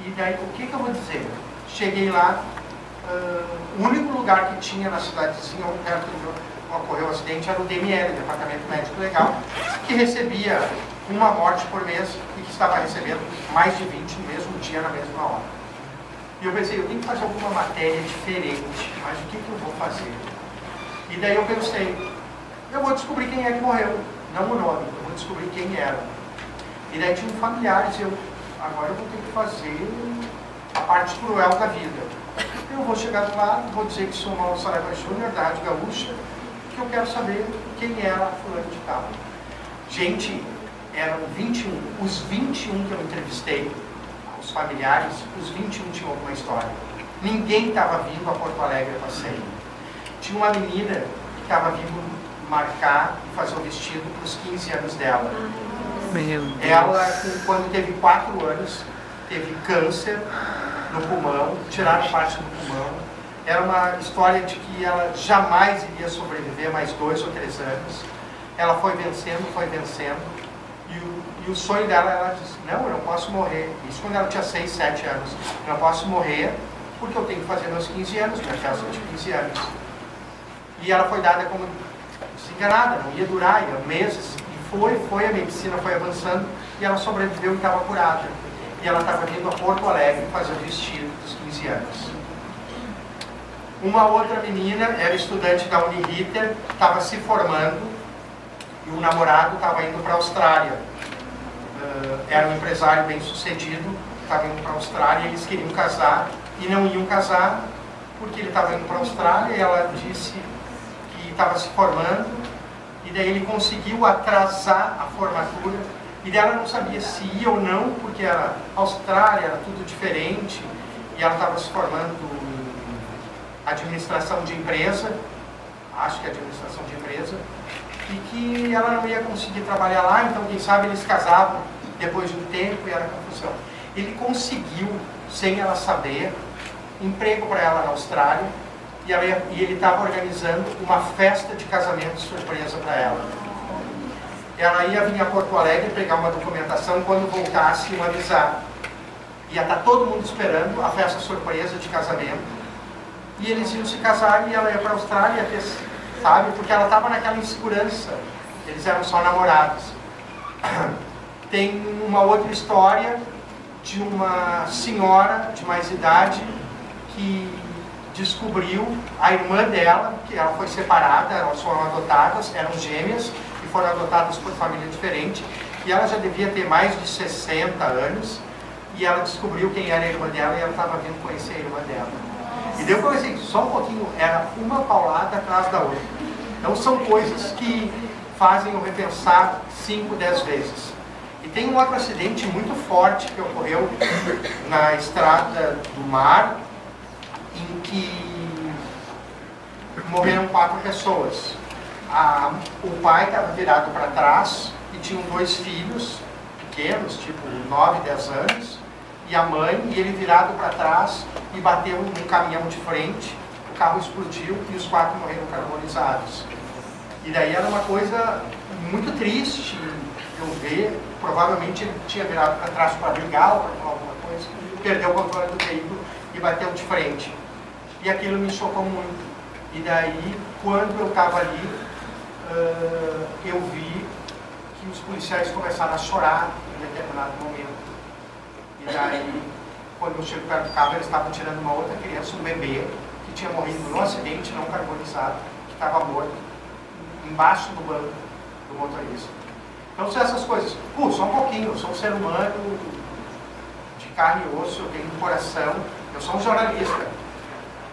E daí, o que eu vou dizer? Cheguei lá, o único lugar que tinha na cidadezinha, perto de onde ocorreu o acidente, era o DML, Departamento Médico Legal, que recebia uma morte por mês e que estava recebendo mais de 20 no mesmo dia, na mesma hora. E eu pensei, eu tenho que fazer alguma matéria diferente, mas o que eu vou fazer? E daí eu pensei, eu vou descobrir quem é que morreu, não o nome, eu vou descobrir quem era. E daí tinha familiares, agora eu vou ter que fazer a parte cruel da vida. Eu vou chegar lá, vou dizer que sou Mauro Saraiva Júnior, da Rádio Gaúcha, que eu quero saber quem era fulano de tal. Gente, eram 21. Os 21 que eu entrevistei, os familiares, os 21 tinham alguma história. Ninguém estava vindo a Porto Alegre a passeio. Tinha uma menina que estava vindo marcar e fazer o vestido para os 15 anos dela. Ela, quando teve 4 anos, teve câncer no pulmão, tiraram parte do pulmão. Era uma história de que ela jamais iria sobreviver mais 2 ou 3 anos. Ela foi vencendo. E o sonho dela, ela disse, não, eu não posso morrer. Isso quando ela tinha 6, 7 anos. Eu não posso morrer porque eu tenho que fazer meus 15 anos, minha festa de 15 anos. E ela foi dada como desenganada, não ia durar, ia meses. E a medicina foi avançando e ela sobreviveu e estava curada. E ela estava vindo a Porto Alegre fazer o vestido dos 15 anos. Uma outra menina era estudante da Uniriter, estava se formando e o namorado estava indo para a Austrália. Era um empresário bem sucedido, estava indo para a Austrália e eles queriam casar e não iam casar porque ele estava indo para a Austrália e ela disse que estava se formando e daí ele conseguiu atrasar a formatura. E dela não sabia se ia ou não, porque era Austrália, era tudo diferente, e ela estava se formando em administração de empresa, acho que é administração de empresa, e que ela não ia conseguir trabalhar lá, então quem sabe eles casavam depois de um tempo e era confusão. Ele conseguiu, sem ela saber, emprego para ela na Austrália, e ele estava organizando uma festa de casamento surpresa para ela. Ela ia vir a Porto Alegre pegar uma documentação, quando voltasse iam avisar. Ia estar todo mundo esperando a festa surpresa de casamento. E eles iam se casar e ela ia para a Austrália, sabe? Porque ela estava naquela insegurança. Eles eram só namorados. Tem uma outra história de uma senhora de mais idade que descobriu a irmã dela, que ela foi separada, elas foram adotadas, eram gêmeas, foram adotadas por família diferente, e ela já devia ter mais de 60 anos, e ela descobriu quem era a irmã dela, e ela estava vindo conhecer a irmã dela. E deu para assim, só um pouquinho, era uma paulada atrás da outra. Então são coisas que fazem eu repensar 5, 10 vezes. E tem um outro acidente muito forte que ocorreu na Estrada do Mar, em que morreram 4 pessoas. o pai estava virado para trás e tinham 2 filhos pequenos, tipo 9, 10 anos, e a mãe, e ele virado para trás e bateu num caminhão de frente, o carro explodiu e os 4 morreram carbonizados. E daí era uma coisa muito triste eu ver, provavelmente ele tinha virado para trás para brigar ou para falar alguma coisa, perdeu o controle do veículo e bateu de frente. E aquilo me chocou muito. E daí, quando eu estava ali, eu vi que os policiais começaram a chorar em determinado momento. E daí, quando eu chego perto do carro, eles estavam tirando uma outra criança, um bebê, que tinha morrido num acidente não carbonizado, que estava morto, embaixo do banco do motorista. Então, são essas coisas. Só um pouquinho, eu sou um ser humano de carne e osso, eu tenho um coração, eu sou um jornalista,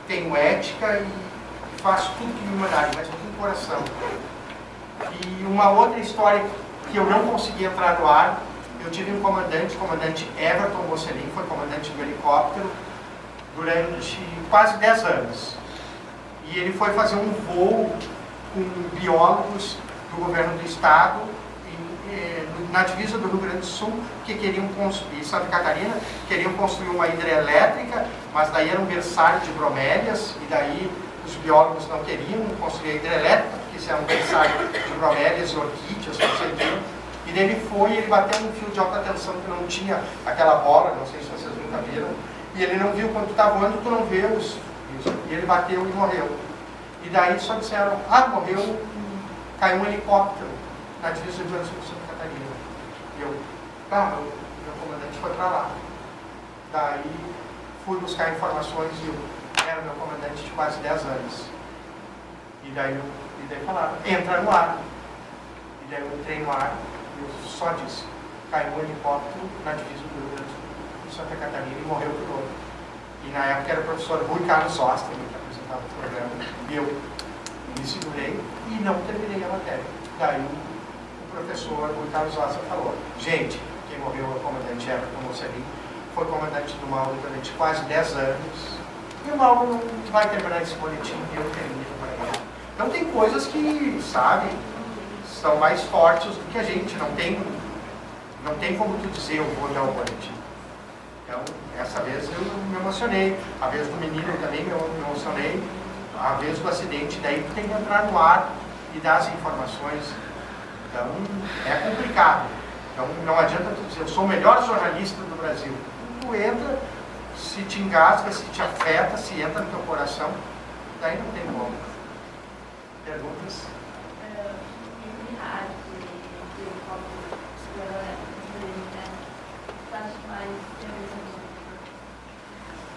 tenho ética e faço tudo que me mandarem, mas eu tenho coração. E uma outra história que eu não consegui entrar no ar, eu tive um comandante, o comandante Everton Mocelin, foi comandante do helicóptero durante quase 10 anos. E ele foi fazer um voo com biólogos do governo do estado, na divisa do Rio Grande do Sul, que queriam construir, Santa Catarina, queriam construir uma hidrelétrica, mas daí era um berçário de bromélias, e daí os biólogos não queriam construir a hidrelétrica, porque isso era um berçário de bromélias e orquídeas, não sei o quê. E daí ele foi e ele bateu num fio de alta tensão que não tinha aquela bola, não sei se vocês nunca viram, e ele não viu, quando tu está voando, tu não vê os fios. E ele bateu e morreu. E daí só disseram, morreu, caiu um helicóptero na divisa do Rio Grande do Sul, Santa Catarina. E eu, meu comandante foi para lá. Daí fui buscar informações e eu era meu comandante de quase 10 anos. E daí falaram, entra no ar. E daí eu entrei no ar e eu só disse, caiu um helicóptero na divisa do Rio Grande do Sul, Santa Catarina, e morreu por outro. E na época era o professor Rui Carlos Oster que apresentava o programa. E eu me segurei e não terminei a matéria. Daí o professor Rui Carlos Oster falou, gente, quem morreu é o comandante Everton Mocelin, foi comandante do Mauro durante quase 10 anos. E o Mauro não vai terminar esse boletim e eu termino para ele. Então tem coisas que, sabe, são mais fortes do que a gente. Não tem como tu dizer, eu vou dar o boletim. Então, essa vez eu me emocionei. A vez do menino eu também me emocionei. A vez do acidente, daí tu tem que entrar no ar e dar as informações. Então, é complicado. Então, não adianta tu dizer, eu sou o melhor jornalista do Brasil. Tu entra, se te engasga, se te afeta, se entra no teu coração, daí não tem como. Perguntas?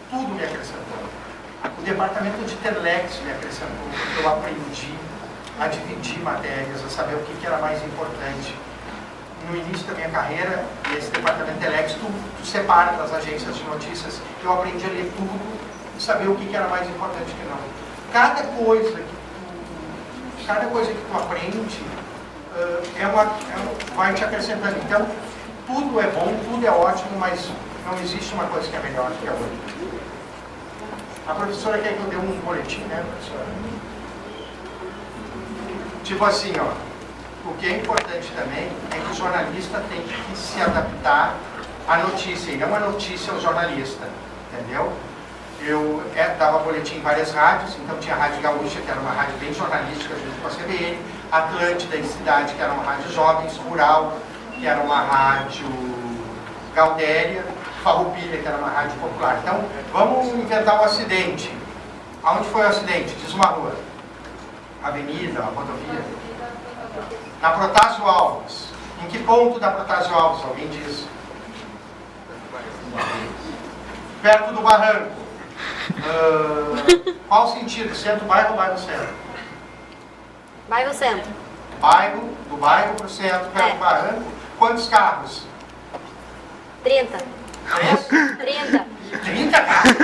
Tudo me acrescentou. O departamento de Telex me acrescentou, porque eu aprendi a dividir matérias, a saber o que era mais importante. No início da minha carreira, esse departamento Telex, tu separa das agências de notícias. Eu aprendi a ler tudo e saber o que era mais importante que não. Cada coisa que tu aprende vai te acrescentando. Então, tudo é bom, tudo é ótimo, mas não existe uma coisa que é melhor que a outra. A professora quer que eu dê um boletim, né, professora? Tipo assim, o que é importante também é que o jornalista tem que se adaptar à notícia, e não a notícia ao jornalista, entendeu? Eu dava boletim em várias rádios, então tinha a Rádio Gaúcha, que era uma rádio bem jornalística junto com a CBN, Atlântida em Cidade, que era uma rádio jovens, Rural, que era uma rádio Gaudéria, Farroupilha, que era uma rádio popular. Então, vamos inventar um acidente. Aonde foi o acidente? Diz uma rua. Avenida, a rodovia. Na Protásio Alves. Em que ponto da Protásio Alves? Alguém diz? Perto do barranco. Qual sentido? Centro-bairro ou bairro-centro? Bairro-centro. Do bairro para o centro, perto do barranco. Quantos carros? 30. 30? 30 carros?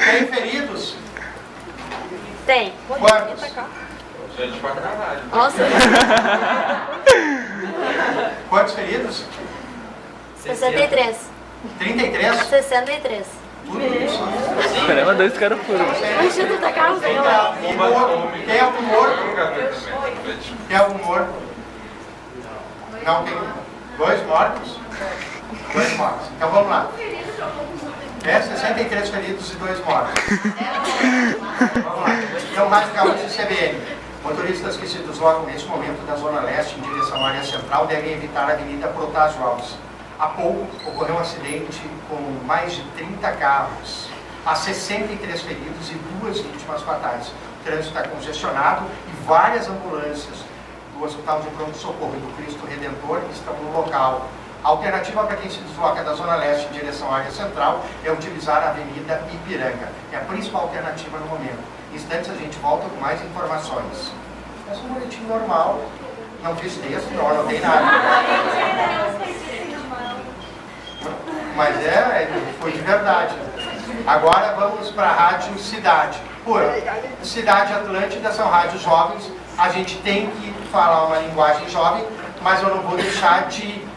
Tem feridos? Tem. Quantos? Gente pra caralho. Nossa. Quantos feridos? 63. 33? 63. Caramba, 2 caras puros. Ajuda da casa. Tem algum morto? Tem algum morto? Não tem. 2 mortos? 2 mortos. Então vamos lá. 63 feridos e 2 mortos. Vamos lá. Então, basicamente, CBN. Motoristas que se deslocam nesse momento da Zona Leste em direção à área central devem evitar a Avenida Protásio Alves. Há pouco ocorreu um acidente com mais de 30 carros. Há 63 feridos e 2 vítimas fatais. O trânsito está congestionado e várias ambulâncias do Hospital de Pronto-Socorro e do Cristo Redentor estão no local. A alternativa para quem se desloca da Zona Leste em direção à área central é utilizar a Avenida Ipiranga. É a principal alternativa no momento. Em instantes a gente volta com mais informações. Esse é um boletim normal. Não fiz texto, não anotei nada. Mas foi de verdade. Agora vamos para a Rádio Cidade. Cidade Atlântida são rádios jovens. A gente tem que falar uma linguagem jovem, mas eu não vou deixar de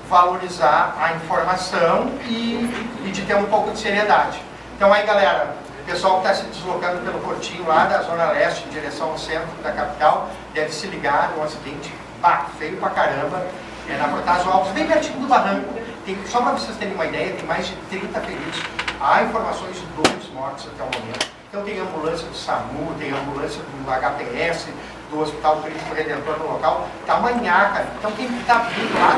valorizar a informação e de ter um pouco de seriedade. Então aí, galera, o pessoal que está se deslocando pelo portinho lá da Zona Leste em direção ao centro da capital deve se ligar num acidente feio pra caramba, na Protásio Alves, bem pertinho do barranco. Só para vocês terem uma ideia, tem mais de 30 feridos. Há informações de 2 mortos até o momento. Então tem ambulância do SAMU, tem ambulância do HPS, do Hospital Cristo Redentor no local. Tá uma nhaca. Então quem está vindo lá,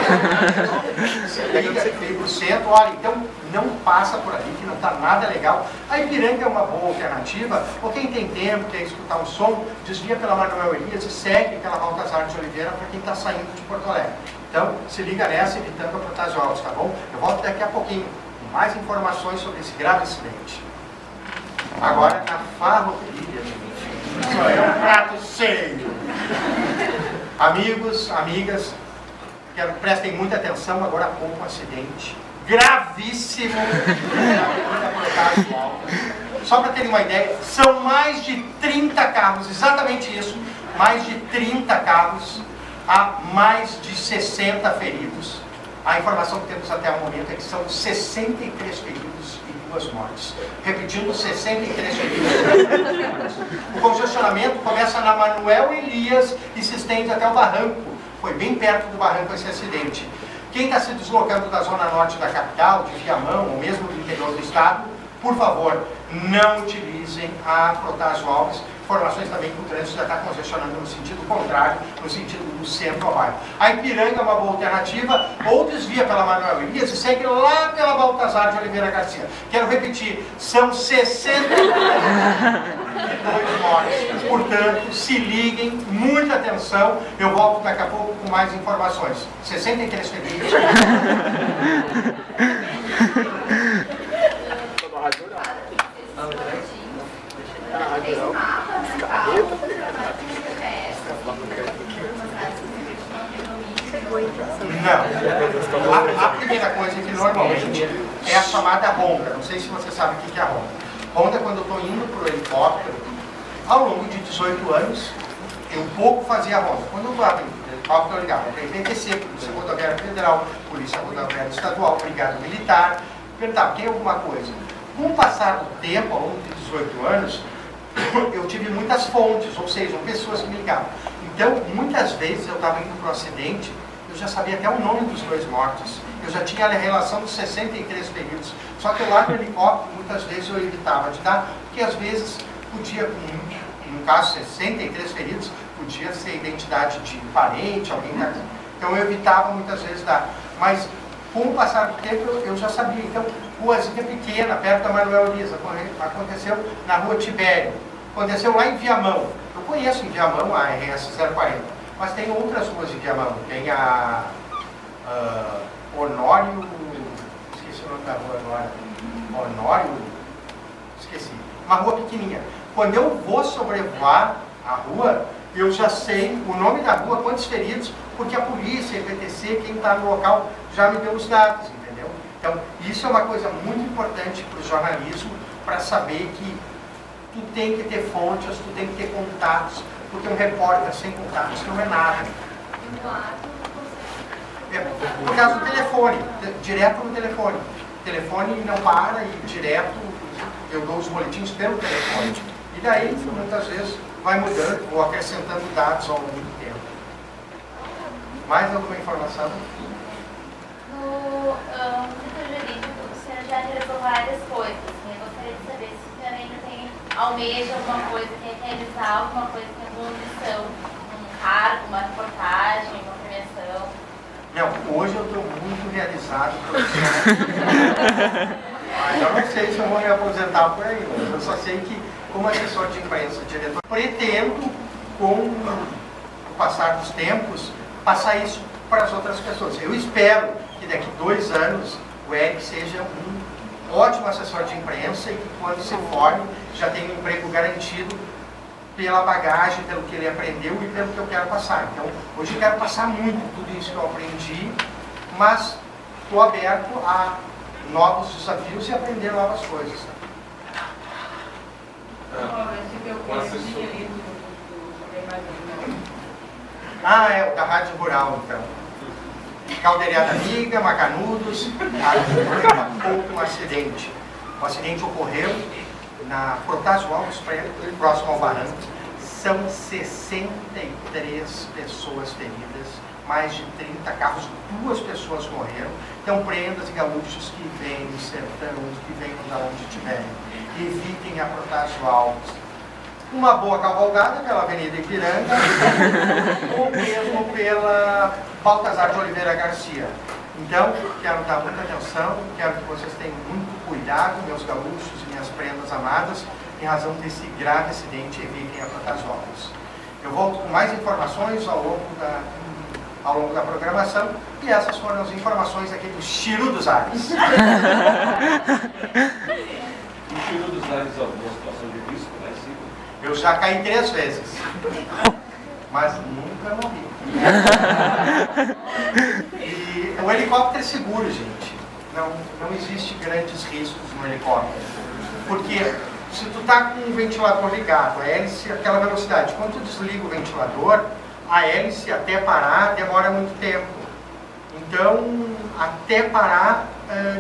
veio para o centro, olha, então não passa por ali, que não está nada legal. A Ipiranga é uma boa alternativa, ou quem tem tempo, quer escutar um som, desvia pela Manuel Elias e segue pela Baltazar de Oliveira para quem está saindo de Porto Alegre. Então, se liga nessa, evitando a Protásio Alves, tá bom? Eu volto daqui a pouquinho com mais informações sobre esse grave acidente. Agora, na farroupilha, gente. Isso é um prato cheio. Amigos, amigas, quero que prestem muita atenção. Agora há pouco um acidente gravíssimo na Avenida Protásio Alves. Só para terem uma ideia, são mais de 30 carros, exatamente isso, mais de 30 carros. Há mais de 60 feridos. A informação que temos até o momento é que são 63 feridos e 2 mortes. Repetindo, 63 feridos. O congestionamento começa na Manuel Elias e se estende até o barranco. Foi bem perto do barranco esse acidente. Quem está se deslocando da zona norte da capital, de Viamão, ou mesmo do interior do estado, por favor, não utilizem a Protásio Alves. Informações também que o trânsito já está congestionando no sentido contrário, no sentido do centro ao bairro. A Ipiranga é uma boa alternativa, ou desvia pela Manuel Elias e segue lá pela Baltazar de Oliveira Garcia. Quero repetir, são 62 mortes. Portanto, se liguem, muita atenção. Eu volto daqui a pouco com mais informações. 63 feridos. Não. A primeira coisa que normalmente é a chamada ronda. Não sei se você sabe o que é a ronda. Ronda é quando eu estou indo para o helicóptero. Ao longo de 18 anos, eu pouco fazia ronda. Quando eu estava em helicóptero, eu ligava para a IPTC, Polícia Rodoviária Federal, Polícia Rodoviária Estadual, Brigada Militar. Perguntava, tem alguma coisa? Com o passar do tempo, ao longo de 18 anos, eu tive muitas fontes, ou seja, pessoas que me ligavam. Então, muitas vezes eu estava indo para um acidente, eu já sabia até o nome dos 2 mortos. Eu já tinha a relação dos 63 feridos. Só que lá no helicóptero, muitas vezes eu evitava de dar, porque às vezes podia, no caso 63 feridos, podia ser identidade de parente, alguém daqui. Então eu evitava muitas vezes dar. Mas com o passar do tempo eu já sabia. Então, ruazinha pequena, perto da Manuel Elias, aconteceu na Rua Tibério, aconteceu lá em Viamão. Eu conheço em Viamão a RS 040, mas tem outras ruas em Viamão. Tem a Honório, esqueci o nome da rua agora, Honório, esqueci, uma rua pequenininha. Quando eu vou sobrevoar a rua, eu já sei o nome da rua, quantos feridos, porque a polícia, a IPTC, quem está no local, já me deu os dados, entendeu? Então, isso é uma coisa muito importante para o jornalismo, para saber que tu tem que ter fontes, tu tem que ter contatos, porque um repórter sem contatos não é nada. Por causa do telefone, direto no telefone. telefone não para e direto eu dou os boletins pelo telefone. E daí, muitas vezes, vai mudando ou acrescentando dados ao longo do tempo. Mais alguma informação? No setor jurídico, o senhor já realizou várias coisas. Eu gostaria de saber se o senhor ainda tem, almeja alguma coisa, quer realizar alguma coisa, tem alguma missão, um cargo, uma reportagem, uma premiação. Não, hoje eu estou muito realizado profissionalmente. Mas eu não sei se eu vou me aposentar por aí. Eu só sei que, como assessor de imprensa, diretor, pretendo, com o passar dos tempos, passar isso para as outras pessoas. Eu espero que daqui 2 anos o Eric seja um ótimo assessor de imprensa e que quando se forme já tenha um emprego garantido pela bagagem, pelo que ele aprendeu e pelo que eu quero passar. Então, hoje eu quero passar muito tudo isso que eu aprendi, mas estou aberto a novos desafios e aprender novas coisas. É o da Rádio Rural, então. Caldeirada Amiga, Macanudos, houve um acidente. O acidente ocorreu na Protásio Alves, próximo ao Barranco. São 63 pessoas feridas, mais de 30 carros, 2 pessoas morreram. Então, prendas e gaúchos que vêm do sertão, que vêm de onde estiverem, evitem a Protásio Alves. Uma boa cavalgada pela Avenida Ipiranga ou mesmo pela Baltazar de Oliveira Garcia. Então, quero dar muita atenção, quero que vocês tenham muito cuidado, meus gaúchos e minhas prendas amadas, em razão desse grave acidente, evitem a Protásio Alves. Eu volto com mais informações ao longo da programação, e essas foram as informações aqui do Chiru dos Ares. O Chiru dos Ares é uma situação de risco, né? Eu já caí 3 vezes, mas nunca morri. E o helicóptero é seguro, gente. Não existe grandes riscos no helicóptero. Porque se tu tá com um ventilador ligado, a hélice, aquela velocidade, quando tu desliga o ventilador, a hélice até parar demora muito tempo. Então, até parar,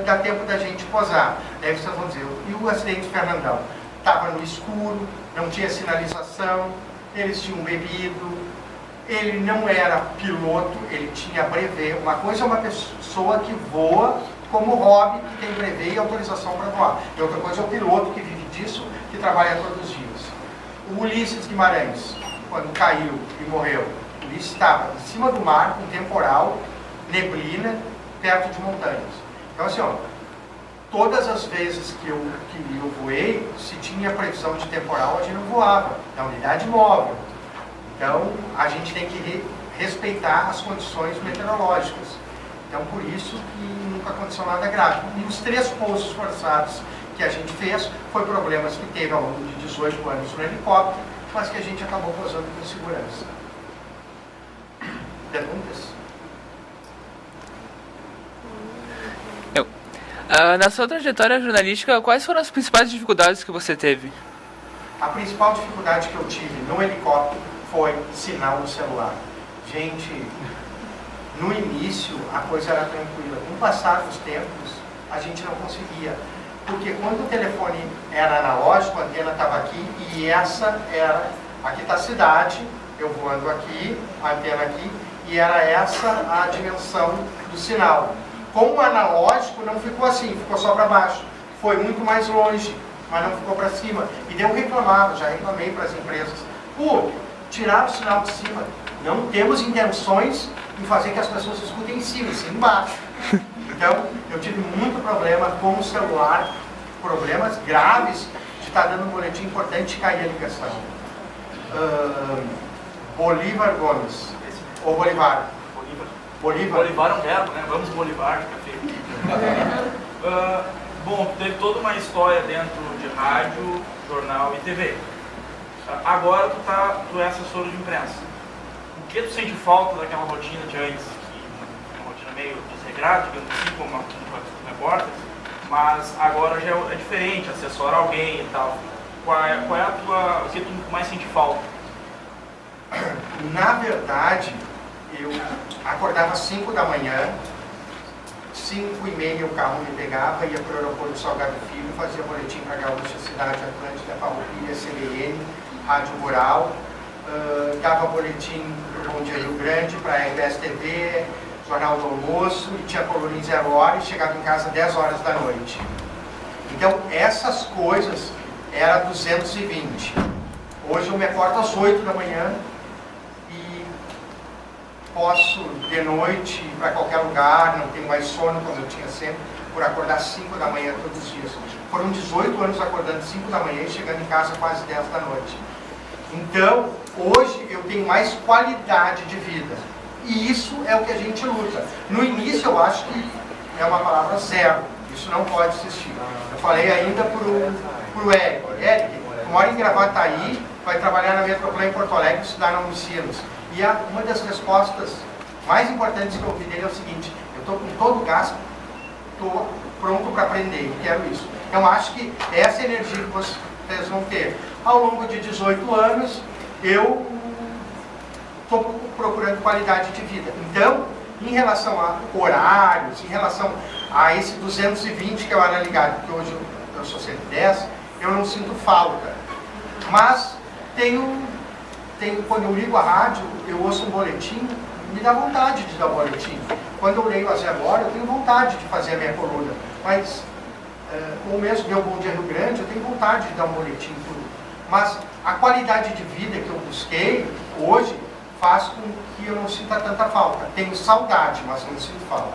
dá tempo da gente posar. Daí vocês vão dizer, e o acidente do Fernandão? Estava no escuro, não tinha sinalização, eles tinham bebido, ele não era piloto, ele tinha brevet. Uma coisa é uma pessoa que voa como hobby, que tem brevet e autorização para voar. E outra coisa é o piloto que vive disso, que trabalha todos os dias. O Ulisses Guimarães, quando caiu e morreu, o Ulisses estava em cima do mar, com temporal, neblina, perto de montanhas. Então assim, ó, todas as vezes que eu voei, se tinha previsão de temporal, a gente não voava, na unidade móvel. Então, a gente tem que respeitar as condições meteorológicas. Então, por isso que nunca aconteceu nada grave. E os 3 pousos forçados que a gente fez, foi problemas que teve ao longo de 18 anos no helicóptero, mas que a gente acabou pousando com segurança. Perguntas? Na sua trajetória jornalística, quais foram as principais dificuldades que você teve? A principal dificuldade que eu tive no helicóptero foi sinal no celular. Gente, no início a coisa era tranquila. Com o passar dos tempos, a gente não conseguia. Porque quando o telefone era analógico, a antena estava aqui e essa era... Aqui está a cidade, eu voando aqui, a antena aqui, e era essa a dimensão do sinal. Com o analógico não ficou assim, ficou só para baixo. Foi muito mais longe, mas não ficou para cima. E daí eu reclamava, já reclamei para as empresas. Pô, tiraram o sinal de cima. Não temos intenções em fazer que as pessoas escutem em cima, e sim embaixo. Então, eu tive muito problema com o celular, problemas graves de estar dando um boletim importante e cair a ligação. Bolívar Gomes, ou Bolivar? Bolivar é um verbo, né? Vamos Bolivar, café. Bom, teve toda uma história dentro de rádio, jornal e TV. Agora tu é assessor de imprensa. O que tu sente falta daquela rotina de antes? Que é uma rotina meio desregrada, digamos assim, como um repórter, mas agora já é diferente, assessora alguém e tal. Qual é o que tu mais sente falta? Na verdade, eu acordava às 5 da manhã, 5h30 o carro me pegava, ia para o aeroporto Salgado Filho, fazia boletim para a Gaúcha, Cidade Atlântica, Farroupilha, CBN, Rádio Rural, dava boletim para o Bom Dia Rio Grande, para a RBS TV, Jornal do Almoço, e tinha coluna em 0 hora e chegava em casa 10 horas da noite. Então, essas coisas era 220. Hoje eu me acordo às 8 da manhã e posso, de noite, ir para qualquer lugar, não tenho mais sono como eu tinha sempre, por acordar às 5 da manhã todos os dias. Foram 18 anos acordando às 5 da manhã e chegando em casa quase 10 da noite. Então, hoje eu tenho mais qualidade de vida. E isso é o que a gente luta. No início eu acho que é uma palavra zero. Isso não pode existir. Eu falei ainda pro Eric. Eric, mora em Gravataí, vai trabalhar na Metroplan em Porto Alegre, estudar na Unicinos. E uma das respostas mais importantes que eu ouvi dele é o seguinte: eu estou com todo o gasto, estou pronto para aprender, e quero isso. Então acho que essa energia que vocês vão ter. Ao longo de 18 anos, eu estou procurando qualidade de vida. Então, em relação a horários, em relação a esse 220 que eu era ligado, porque hoje eu sou 110, eu não sinto falta. Mas quando eu ligo a rádio, eu ouço um boletim, me dá vontade de dar o boletim. Quando eu leio a 0 hora, eu tenho vontade de fazer a minha coluna. Mas, ou mesmo ver o Bom Dia Rio Grande, eu tenho vontade de dar um boletim tudo. Mas a qualidade de vida que eu busquei hoje faz com que eu não sinta tanta falta. Tenho saudade, mas não sinto falta.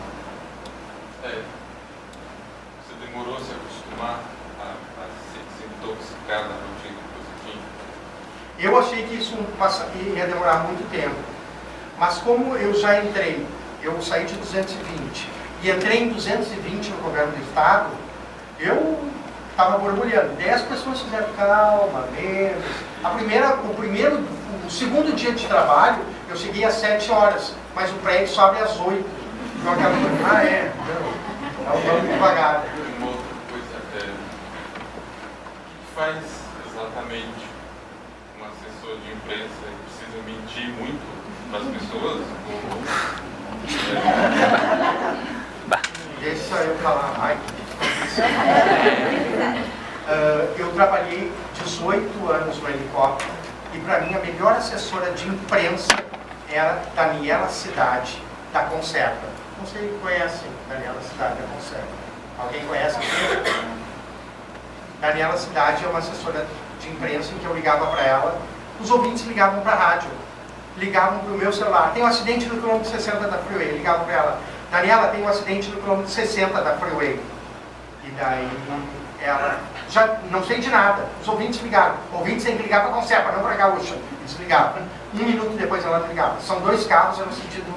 Você demorou a se acostumar a se intoxicar na rotina positiva? Eu achei que isso ia demorar muito tempo. Mas como eu já entrei, eu saí de 220 e entrei em 220 no governo do estado, eu estava borbulhando. 10 pessoas fizeram calma, menos. O segundo dia de trabalho, eu cheguei às 7 horas, mas o prédio só abre às 8. Então aquela coisa, vamos devagar. Uma outra coisa, o que faz exatamente um assessor de imprensa? Precisa mentir muito para as pessoas? Deixa eu falar. Ai, eu trabalhei 18 anos no helicóptero e para mim a melhor assessora de imprensa era Daniela Cidade, da Conserva. Não sei se conhecem Daniela Cidade da Conserva. Alguém conhece? Daniela Cidade é uma assessora de imprensa em que eu ligava para ela, os ouvintes ligavam para a rádio, ligavam para o meu celular. Tem um acidente no quilômetro 60 da Freeway. Ligavam para ela: Daniela, tem um acidente no quilômetro 60 da Freeway. E daí ela, já não sei de nada, os ouvintes ligaram. Ouvintes têm que ligar para a Conserva, não para a Gaúcha. Eles ligavam. 1 minuto depois ela ligava. São 2 carros no sentido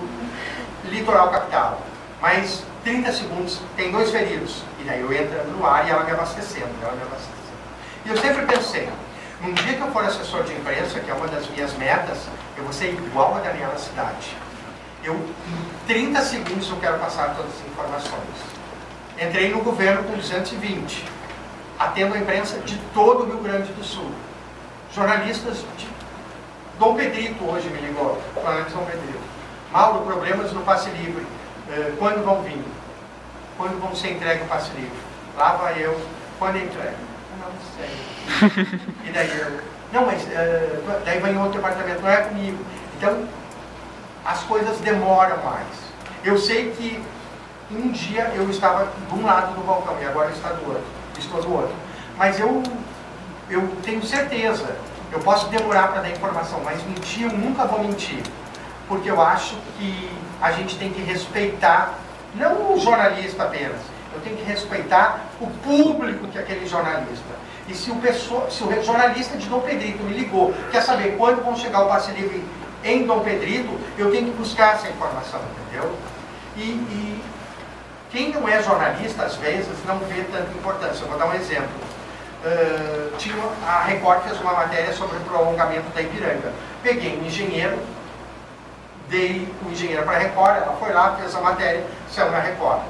litoral capital. Mas 30 segundos, tem 2 feridos. E daí eu entrando no ar e ela me abastecendo. E eu sempre pensei, um dia que eu for assessor de imprensa, que é uma das minhas metas, eu vou ser igual a Daniela Cidade. Em 30 segundos eu quero passar todas as informações. Entrei no governo com 220. Atendo a imprensa de todo o Rio Grande do Sul. Jornalistas de Dom Pedrito hoje me ligou, falando de Dom Pedrito. Mauro, problemas no passe livre. Quando vão vir? Quando vão ser entregue o passe livre? Lá vai eu. Quando é entregue? Não sei. E daí eu... Não, mas daí vai em outro departamento, não é comigo. Então, as coisas demoram mais. Eu sei que um dia eu estava de um lado do balcão e agora estou do outro. Mas eu tenho certeza, eu posso demorar para dar informação, mas mentir eu nunca vou mentir. Porque eu acho que a gente tem que respeitar, não o jornalista apenas, eu tenho que respeitar o público que é aquele jornalista. E se o jornalista de Dom Pedrito me ligou, quer saber quando vão chegar o passe livre em Dom Pedrito, eu tenho que buscar essa informação, entendeu? E quem não é jornalista, às vezes, não vê tanta importância. Eu vou dar um exemplo. A Record fez uma matéria sobre o prolongamento da Ipiranga. Peguei um engenheiro, dei o engenheiro para a Record, ela foi lá, fez a matéria, saiu na Record.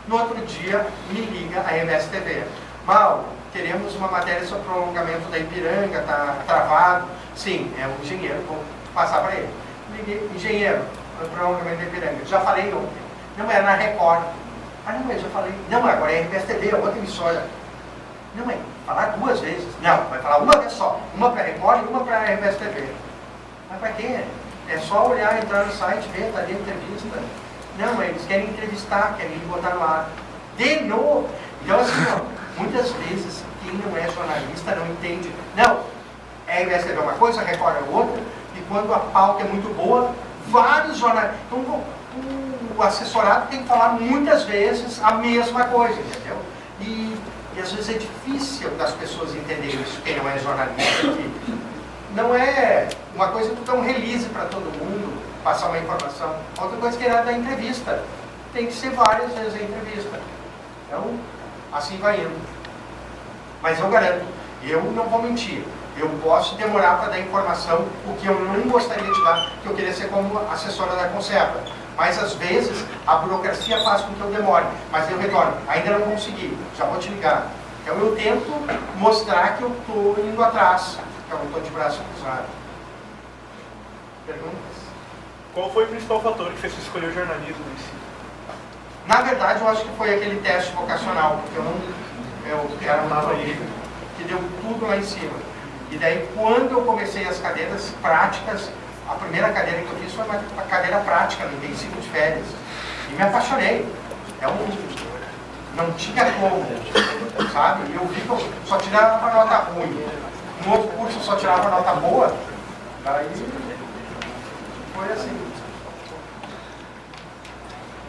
No outro dia, me liga a RBS TV. Mauro, teremos uma matéria sobre o prolongamento da Ipiranga, está travado. Sim, é um engenheiro, vou passar para ele. Liguei, engenheiro, o prolongamento da Ipiranga. Já falei ontem. Não era na Record. Ah, não, mas eu falei, não, agora é RBS TV, é outra emissora. Não, mas falar 2 vezes. Não, vai falar uma vez só. Uma para a Record e uma para a RBS TV. Mas para quê? É só olhar, entrar no site, ver, tá ali a entrevista. Não, mas eles querem entrevistar, querem botar no ar. De novo. Então, assim, ó, muitas vezes, quem não é jornalista não entende. Não, a RBS TV é uma coisa, a Record é outra. E quando a pauta é muito boa, vários jornalistas... Então, o assessorado tem que falar muitas vezes a mesma coisa, entendeu? E às vezes é difícil das pessoas entenderem isso, quem não é jornalista. Que não é uma coisa que tu dá um release para todo mundo, passar uma informação. Outra coisa que é da entrevista. Tem que ser várias vezes a entrevista. Então, assim vai indo. Mas eu garanto, eu não vou mentir. Eu posso demorar para dar informação, o que eu não gostaria de dar, que eu queria ser como assessora da Conserva. Mas às vezes a burocracia faz com que eu demore. Mas eu retorno, ainda não consegui, já vou te ligar. Então eu tento mostrar que eu estou indo atrás, que eu não estou de braço cruzado. Perguntas? Qual foi o principal fator que fez você escolher o jornalismo em si? Na verdade, eu acho que foi aquele teste vocacional, porque eu era um horrível, que deu tudo lá em cima. E daí, quando eu comecei as cadeiras práticas, a primeira cadeira que eu fiz foi uma cadeira prática, no intensivo de férias. E me apaixonei. Não tinha como, sabe? E eu vi que eu só tirava nota ruim. No outro curso eu só tirava nota boa. Daí, foi assim.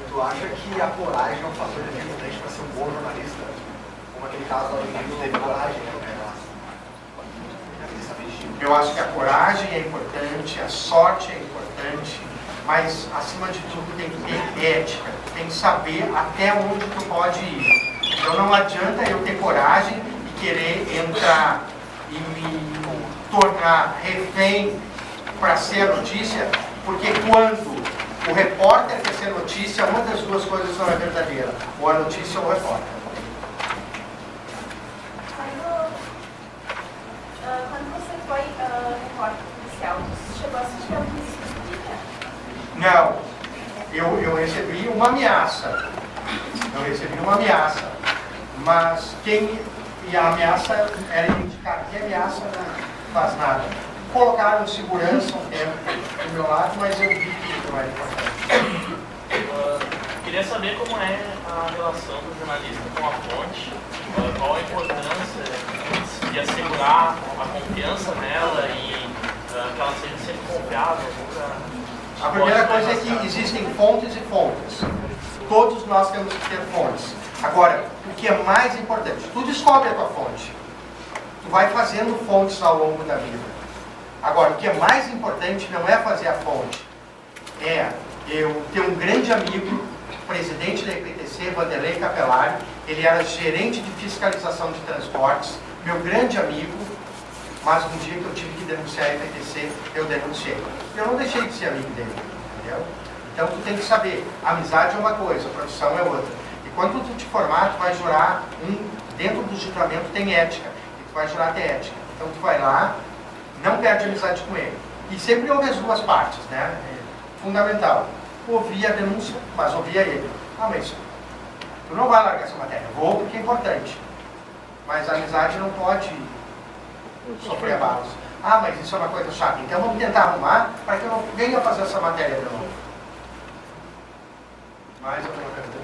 Tu acha que a coragem é um fator determinante para ser um bom jornalista? Como aquele caso lá do livro teve coragem, né? Eu acho que a coragem é importante, a sorte é importante, mas acima de tudo tem que ter ética, tem que saber até onde tu pode ir. Então não adianta eu ter coragem e querer entrar e me tornar refém para ser a notícia, porque quando o repórter quer ser notícia, uma das duas coisas não é verdadeira, ou a notícia ou o repórter. Quando você foi repórter policial, você chegou a assistir algum vídeo? Não, eu recebi uma ameaça. Eu recebi uma ameaça. Mas e a ameaça era indicar que a ameaça não faz nada. Colocaram segurança um tempo do meu lado, mas eu vi que não era importante. Queria saber como é a relação do jornalista com a fonte, qual a importância de assegurar a confiança nela e que ela seja sempre confiável. A primeira coisa é que existem fontes e fontes. Todos nós temos que ter fontes. Agora, o que é mais importante, tu descobre a tua fonte. Tu vai fazendo fontes ao longo da vida. Agora, o que é mais importante não é fazer a fonte. É eu ter um grande amigo, presidente da IPTC, Vanderlei Capelari. Ele era gerente de fiscalização de transportes, meu grande amigo, mas um dia que eu tive que denunciar a IPTC, eu denunciei. Eu não deixei de ser amigo dele, entendeu? Então tu tem que saber, amizade é uma coisa, profissão é outra. E quando tu te formar, tu vai jurar, dentro do juramento tem ética, e tu vai jurar ter ética. Então tu vai lá, não perde amizade com ele. E sempre ouve as duas partes, né? É fundamental. Ouvia a denúncia, mas ouvia ele. Ah, mas tu não vai largar essa matéria. Vou porque é importante. Mas a amizade não pode sofrer abalos. Ah, mas isso é uma coisa chata. Então vamos tentar arrumar para que eu não venha fazer essa matéria de novo. Mais alguma pergunta?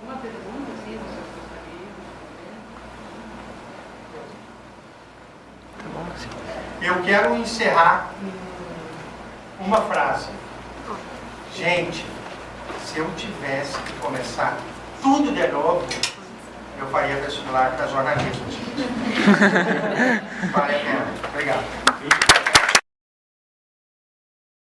Uma pergunta, sim, você gostaria? Eu quero encerrar com uma frase. Gente, se eu tivesse que começar tudo de novo, eu faria vestibular para jornalismo. Vale a pena. Obrigado.